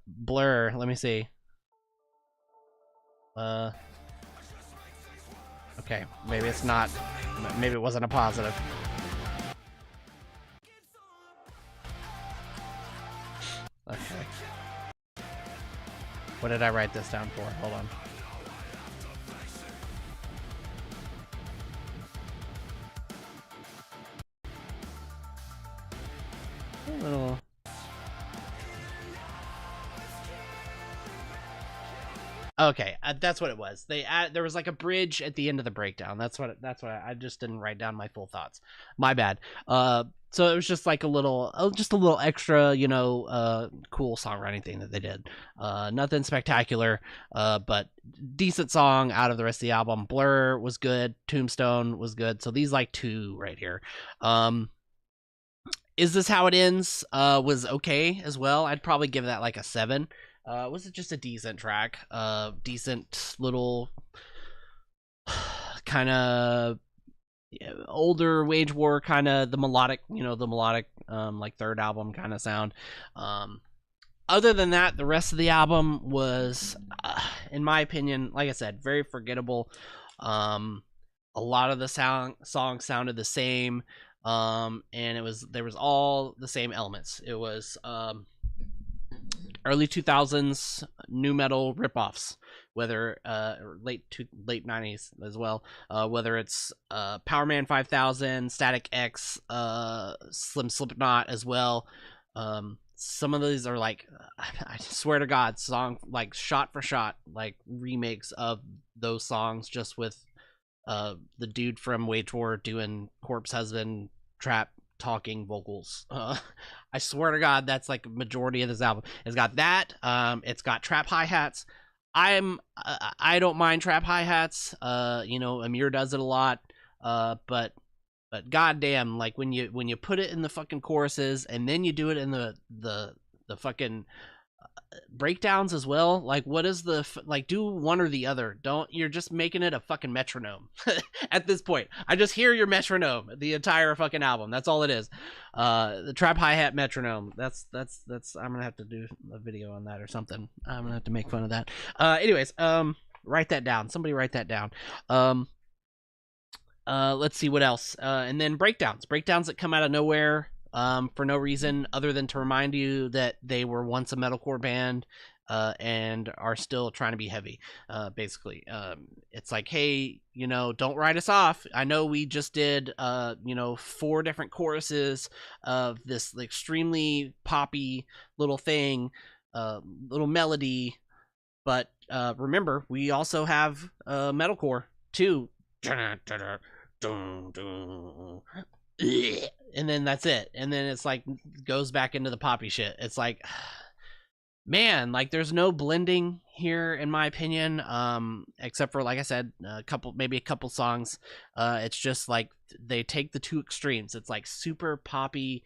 Blur, let me see. Okay, maybe it's not. Maybe it wasn't a positive. Okay. What did I write this down for? Hold on. A little. Okay, that's what it was. There was like a bridge at the end of the breakdown. That's what I just didn't write down my full thoughts. My bad. So it was just like a little extra, cool songwriting thing that they did. Nothing spectacular, but decent song out of the rest of the album. Blur was good. Tombstone was good. So these like two right here. Is This How It Ends? Was okay as well. I'd probably give that like a 7. Was it just a decent track? Decent little kind of older Wage War, kind of the melodic like third album kind of sound. Other than that, the rest of the album was, in my opinion, like I said, very forgettable. A lot of the songs sounded the same, and there was all the same elements. It was early 2000s new metal ripoffs, whether late 90s as well, whether it's Power Man 5000, Static X, Slim Slipknot as well. Some of these are like, I swear to God, song like shot for shot like remakes of those songs, just with the dude from Wage War doing Corpse Husband trap talking vocals. I swear to God, that's like a majority of this album. It's got that. It's got trap hi-hats. I don't mind trap hi-hats. Amir does it a lot. But goddamn, like when you put it in the fucking choruses and then you do it in the fucking breakdowns as well, like what is do one or the other. You're just making it a fucking metronome at this point. I just hear your metronome the entire fucking album. That's all it is. The trap hi-hat metronome. That's I'm gonna have to do a video on that or something. I'm gonna have to make fun of that. Anyways, write that down. Somebody write that down. Let's see what else. And then breakdowns that come out of nowhere. For no reason other than to remind you that they were once a metalcore band, and are still trying to be heavy. Basically, it's like, hey, don't write us off. I know we just did, 4 different choruses of this extremely poppy little thing, little melody, but remember, we also have metalcore too. And then that's it, and then it's like goes back into the poppy shit. It's like, man, like there's no blending here in my opinion, except for, like I said, maybe a couple songs. It's just like they take the two extremes. It's like super poppy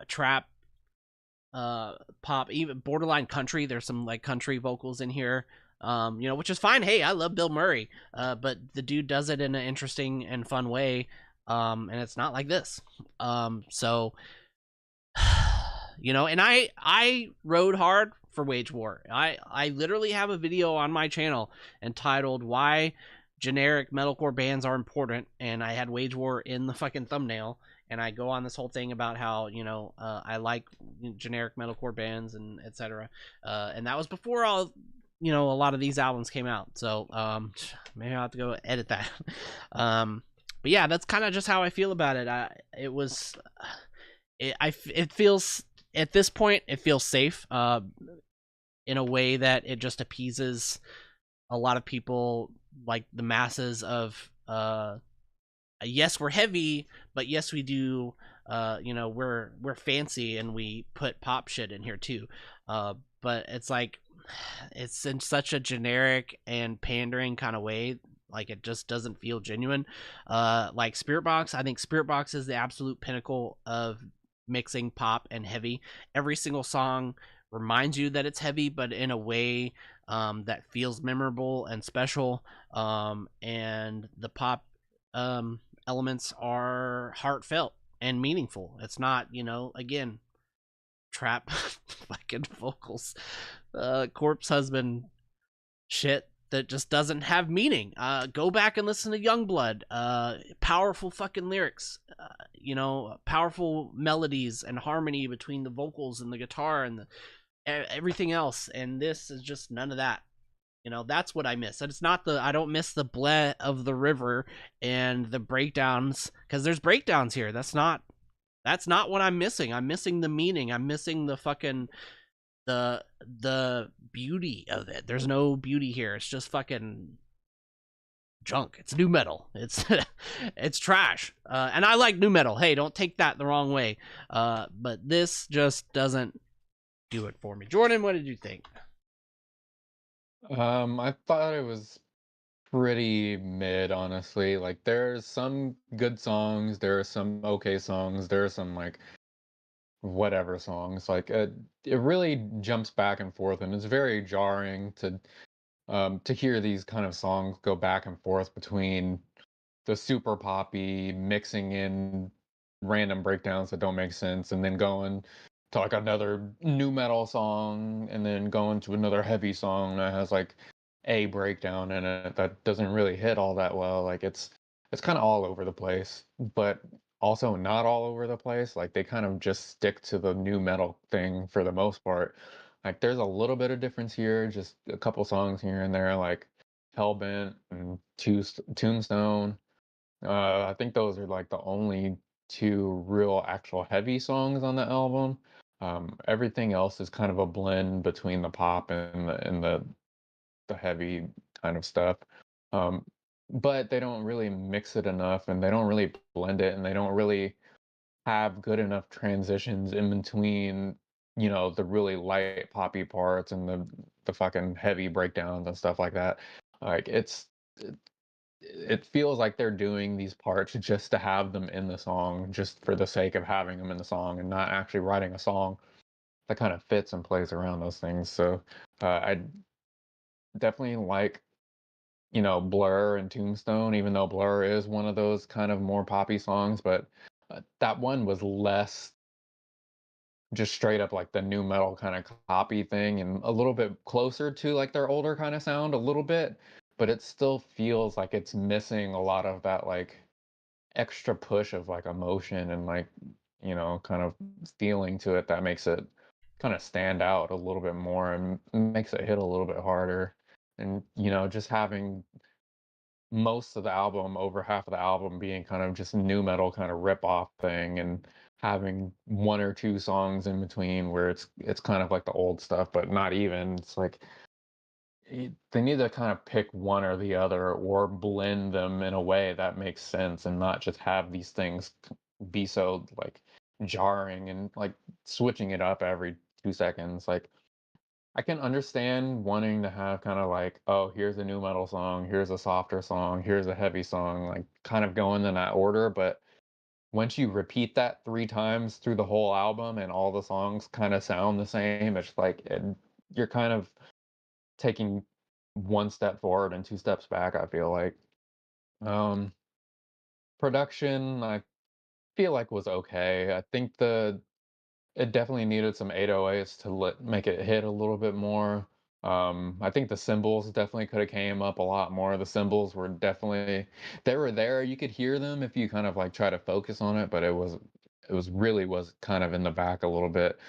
trap, pop, even borderline country. There's some like country vocals in here, which is fine. Hey, I love Bill Murray, but the dude does it in an interesting and fun way. And it's not like this. So, and I rode hard for Wage War. I literally have a video on my channel entitled "Why Generic Metalcore Bands Are Important," and I had Wage War in the fucking thumbnail, and I go on this whole thing about how, I like generic metalcore bands and etc. And that was before all, a lot of these albums came out. So, maybe I'll have to go edit that. But yeah, that's kind of just how I feel about it. It feels, at this point, it feels safe, in a way that it just appeases a lot of people, like the masses of, yes, we're heavy, but yes, we do, we're fancy and we put pop shit in here too. But it's like, it's in such a generic and pandering kind of way. Like, it just doesn't feel genuine. Like Spiritbox, I think Spiritbox is the absolute pinnacle of mixing pop and heavy. Every single song reminds you that it's heavy, but in a way that feels memorable and special. And the pop elements are heartfelt and meaningful. It's not, again, trap fucking vocals, Corpse Husband shit that just doesn't have meaning. Go back and listen to Youngblood. Powerful fucking lyrics. Powerful melodies and harmony between the vocals and the guitar and everything else. And this is just none of that. That's what I miss. And it's not I don't miss the bleh of the river and the breakdowns, because there's breakdowns here. That's not what I'm missing. I'm missing the meaning. I'm missing the fucking the beauty of it. There's no beauty here. It's just fucking junk. It's new metal. It's it's trash. And I like new metal. Hey, don't take that the wrong way. But this just doesn't do it for me. Jordan, what did you think?
I thought it was pretty mid, honestly. Like, there's some good songs, there are some okay songs, there are some like whatever songs. Like, it really jumps back and forth, and it's very jarring to hear these kind of songs go back and forth between the super poppy, mixing in random breakdowns that don't make sense, and then going to like another new metal song, and then going to another heavy song that has like a breakdown in it that doesn't really hit all that well. Like, it's kind of all over the place, but also not all over the place. Like, they kind of just stick to the new metal thing for the most part. Like, there's a little bit of difference here, just a couple songs here and there, like Hellbent and Tombstone. I think those are like the only two real actual heavy songs on the album. Everything else is kind of a blend between the pop and the heavy kind of stuff. But they don't really mix it enough, and they don't really blend it, and they don't really have good enough transitions in between, the really light poppy parts and the fucking heavy breakdowns and stuff like that. Like, it feels like they're doing these parts just to have them in the song, just for the sake of having them in the song, and not actually writing a song that kind of fits and plays around those things. So I definitely like, Blur and Tombstone, even though Blur is one of those kind of more poppy songs, but that one was less just straight up like the new metal kind of copy thing, and a little bit closer to like their older kind of sound a little bit, but it still feels like it's missing a lot of that like extra push of like emotion and like, kind of feeling to it that makes it kind of stand out a little bit more and makes it hit a little bit harder. And, just having most of the album, over half of the album, being kind of just new metal kind of rip off thing, and having one or two songs in between where it's kind of like the old stuff, but not even. It's like they need to kind of pick one or the other, or blend them in a way that makes sense, and not just have these things be so like jarring and like switching it up every 2 seconds. Like, I can understand wanting to have kind of like, oh, here's a new metal song, here's a softer song, here's a heavy song, like kind of going in that order. But once you repeat that 3 times through the whole album and all the songs kind of sound the same, it's like you're kind of taking one step forward and 2 steps back, I feel like. Um, Production, I feel like was okay. I think it definitely needed some 808s to make it hit a little bit more. I think the cymbals definitely could have came up a lot more. The cymbals were definitely they were there. You could hear them if you kind of like try to focus on it, but it was kind of in the back a little bit.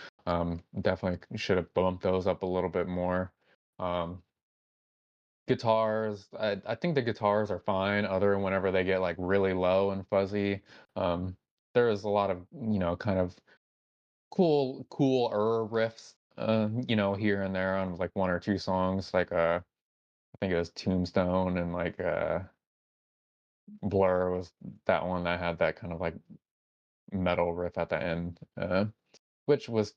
Definitely should have bumped those up a little bit more. Um, Guitars, I think the guitars are fine, other than whenever they get like really low and fuzzy. There is a lot of, kind of cooler riffs, here and there on like one or two songs. Like I think it was Tombstone, and like Blur was that one that had that kind of like metal riff at the end, which was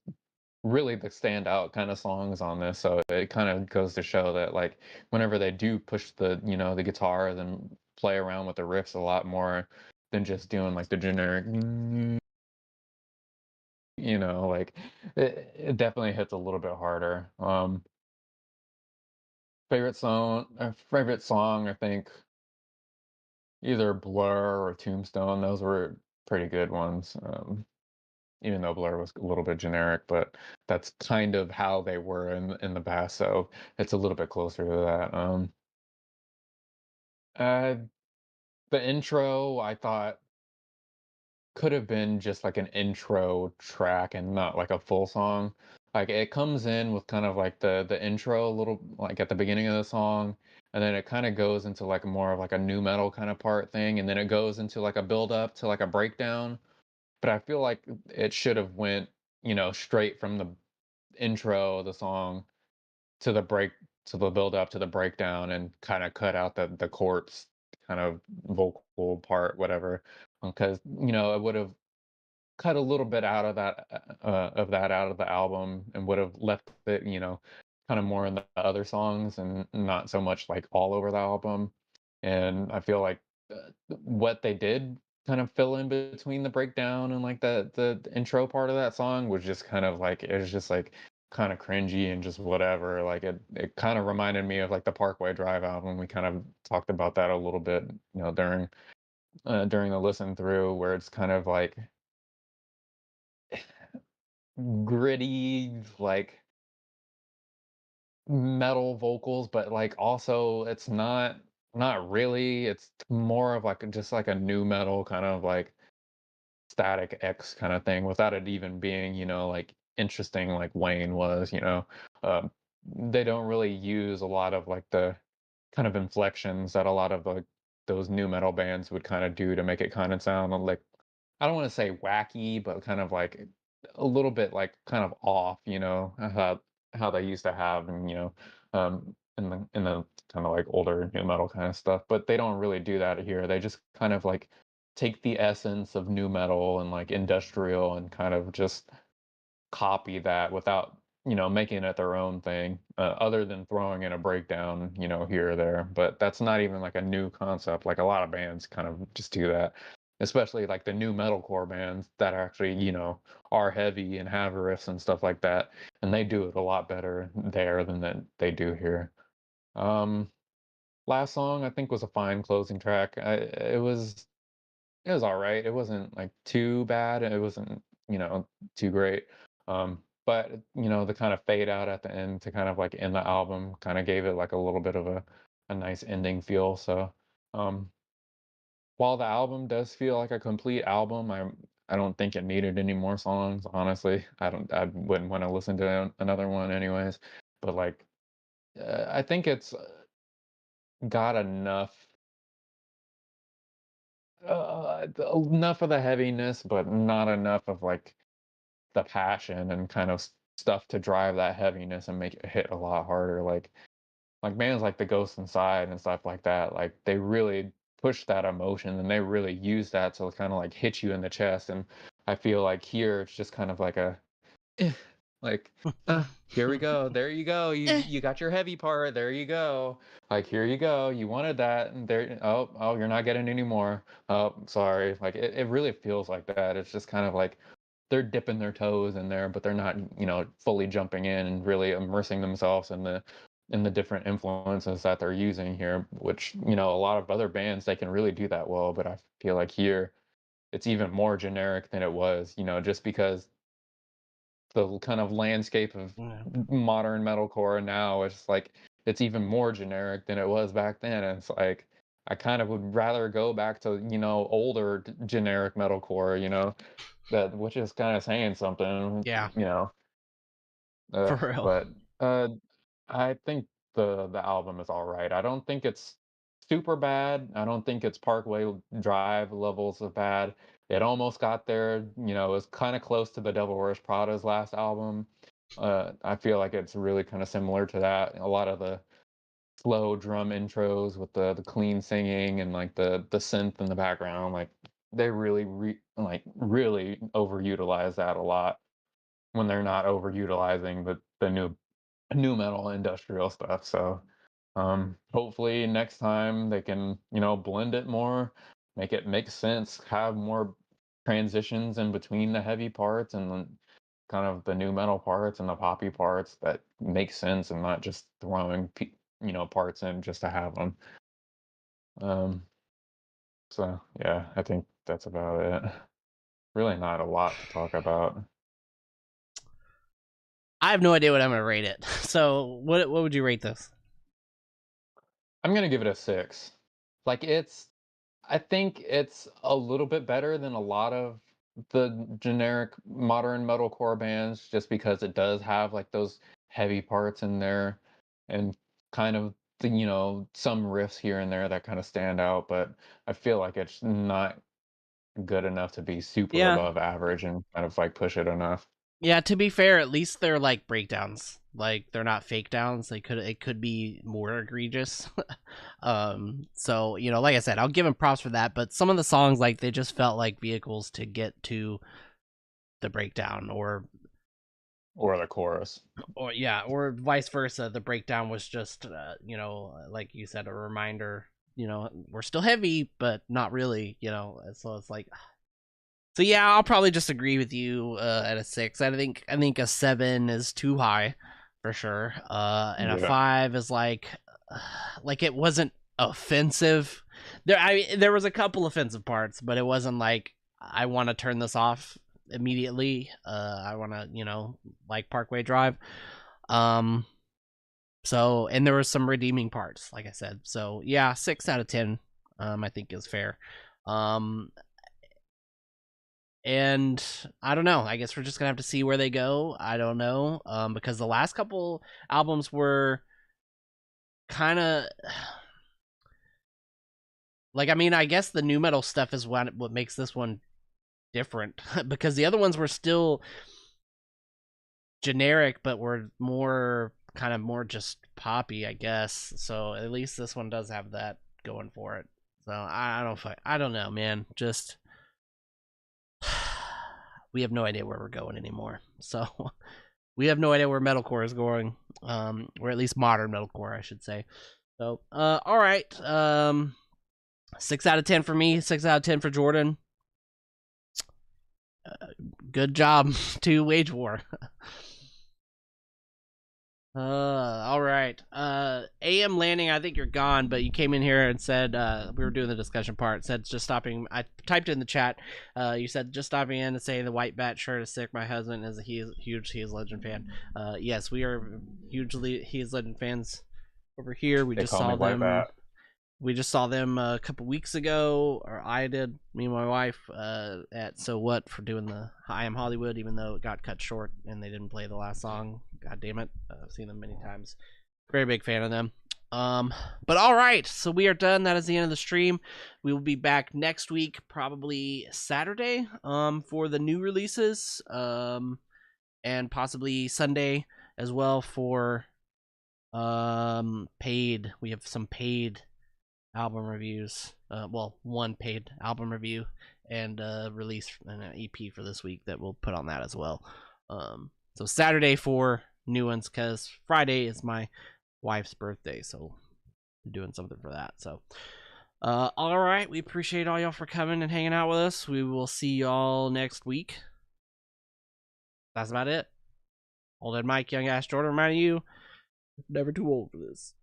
really the standout kind of songs on this. So it kind of goes to show that like whenever they do push the guitars and play around with the riffs a lot more than just doing like the generic, like it definitely hits a little bit harder. Favorite song, I think either Blur or Tombstone. Those were pretty good ones. Even though Blur was a little bit generic, but that's kind of how they were in the past, so it's a little bit closer to that. Uh, the intro I thought could have been just like an intro track and not like a full song. Like it comes in with kind of like the intro a little like at the beginning of the song, and then it kind of goes into like more of like a new metal kind of part thing, and then it goes into like a build up to like a breakdown. But I feel like it should have went, straight from the intro of the song to the break to the build up to the breakdown and kind of cut out the corpse kind of vocal part, whatever. Because it would have cut a little bit out of that out of the album and would have left it, kind of more in the other songs and not so much like all over the album. And I feel like what they did kind of fill in between the breakdown and like the intro part of that song was just kind of like it was just like kind of cringy and just whatever. Like it kind of reminded me of like the Parkway Drive album. We kind of talked about that a little bit, during the listen through, where it's kind of like gritty, like metal vocals, but like also it's not really. It's more of like just like a new metal kind of like Static X kind of thing without it even being, like interesting like Wayne was, Um, they don't really use a lot of like the kind of inflections that a lot of like those new metal bands would kind of do to make it kind of sound like I don't want to say wacky, but kind of like a little bit like kind of off, how they used to have and in the kind of like older new metal kind of stuff. But they don't really do that here. They just kind of like take the essence of new metal and like industrial and kind of just copy that without making it their own thing, other than throwing in a breakdown, here or there. But that's not even like a new concept. Like a lot of bands kind of just do that, especially like the new metalcore bands that actually are heavy and have riffs and stuff like that, and they do it a lot better there than that they do here. um Last song I think was a fine closing track. It was all right. It wasn't like too bad. It wasn't, too great. But the kind of fade out at the end to kind of like end the album kind of gave it like a little bit of a nice ending feel. So, um, while the album does feel like a complete album, I don't think it needed any more songs. Honestly, I wouldn't want to listen to another one anyways. But like, I think it's got enough of the heaviness, but not enough of like the passion and kind of stuff to drive that heaviness and make it hit a lot harder. Like bands like The Ghost Inside and stuff like that, like they really push that emotion and they really use that to kind of like hit you in the chest. And I feel like here it's just kind of like eh, like here we go, there you go, you got your heavy part, there you go, like here you go, you wanted that, and there, oh, you're not getting any more, oh sorry. Like it really feels like that. It's just kind of like they're dipping their toes in there, but they're not, fully jumping in and really immersing themselves in the different influences that they're using here, which, a lot of other bands they can really do that well, but I feel like here it's even more generic than it was, just because the kind of landscape of
Yeah.
modern metalcore now it's like it's even more generic than it was back then. And it's like I kind of would rather go back to, older generic metalcore, that which is kind of saying something,
Yeah. For real.
But uh, I think the album is all right. I don't think it's super bad. I don't think it's Parkway Drive levels of bad. It almost got there. It was kind of close to the Devil Wears Prada's last album. I feel like it's really kind of similar to that. A lot of the slow drum intros with the clean singing and like the synth in the background, like they really really overutilize that a lot when they're not overutilizing the new metal industrial stuff. So hopefully next time they can, blend it more, make it make sense, have more transitions in between the heavy parts and then kind of the new metal parts and the poppy parts that make sense and not just throwing parts in just to have them. um so yeah, I think that's about it. Really not a lot to talk about.
I have no idea what I'm gonna rate it. So what would you rate this?
I'm gonna give it a 6. Like I think it's a little bit better than a lot of the generic modern metalcore bands, just because it does have like those heavy parts in there, and kind of the, some riffs here and there that kind of stand out. But I feel like it's not good enough to be super
Yeah.
above average and kind of like push it enough.
Yeah, to be fair, at least they're like breakdowns. Like they're not fake downs. It could be more egregious. So, like I said, I'll give them props for that, but some of the songs, like, they just felt like vehicles to get to the breakdown, or
Or the chorus.
or vice versa. The breakdown was just like you said, a reminder, we're still heavy, but not really, so it's like, so yeah, I'll probably just agree with you at a 6. I think a 7 is too high for sure. And a
Yeah.
5 is like it wasn't offensive. There was a couple offensive parts, but it wasn't like I want to turn this off immediately. I want to, like Parkway Drive. So, and there was some redeeming parts, like I said. So yeah, 6 out of 10, I think is fair. And I don't know. I guess we're just gonna have to see where they go. I don't know, because the last couple albums were kind of like, I mean, I guess the new metal stuff is what makes this one different, because the other ones were still generic, but were more just poppy, I guess. So at least this one does have that going for it. So I don't know, man. Just we have no idea where we're going anymore. So we have no idea where metalcore is going, or at least modern metalcore, I should say. So all right, 6 out of 10 for me, 6 out of 10 for Jordan. Good job to Wage War. All right. AM Landing, I think you're gone, but you came in here and said, we were doing the discussion part, said just stopping. I typed in the chat. You said just stopping in and saying the white bat shirt is sick. My husband is a huge He Is Legend fan. Yes, we are hugely He Is Legend fans over here. We
They
just
call
saw
me White
them.
Bat.
We just saw them a couple weeks ago, or I did, me and my wife, at So What for doing the I Am Hollywood, even though it got cut short and they didn't play the last song. God damn it. I've seen them many times. Very big fan of them. But all right, so we are done. That is the end of the stream. We will be back next week, probably Saturday, for the new releases, and possibly Sunday as well for paid. We have some paid album reviews. Well, one paid album review and release an EP for this week that we'll put on that as well. So Saturday for new ones, because Friday is my wife's birthday, so I'm doing something for that. So all right, we appreciate all y'all for coming and hanging out with us. We will see y'all next week. That's about it. Old Ed Mike, Young Ash Jordan reminding you, never too old for this.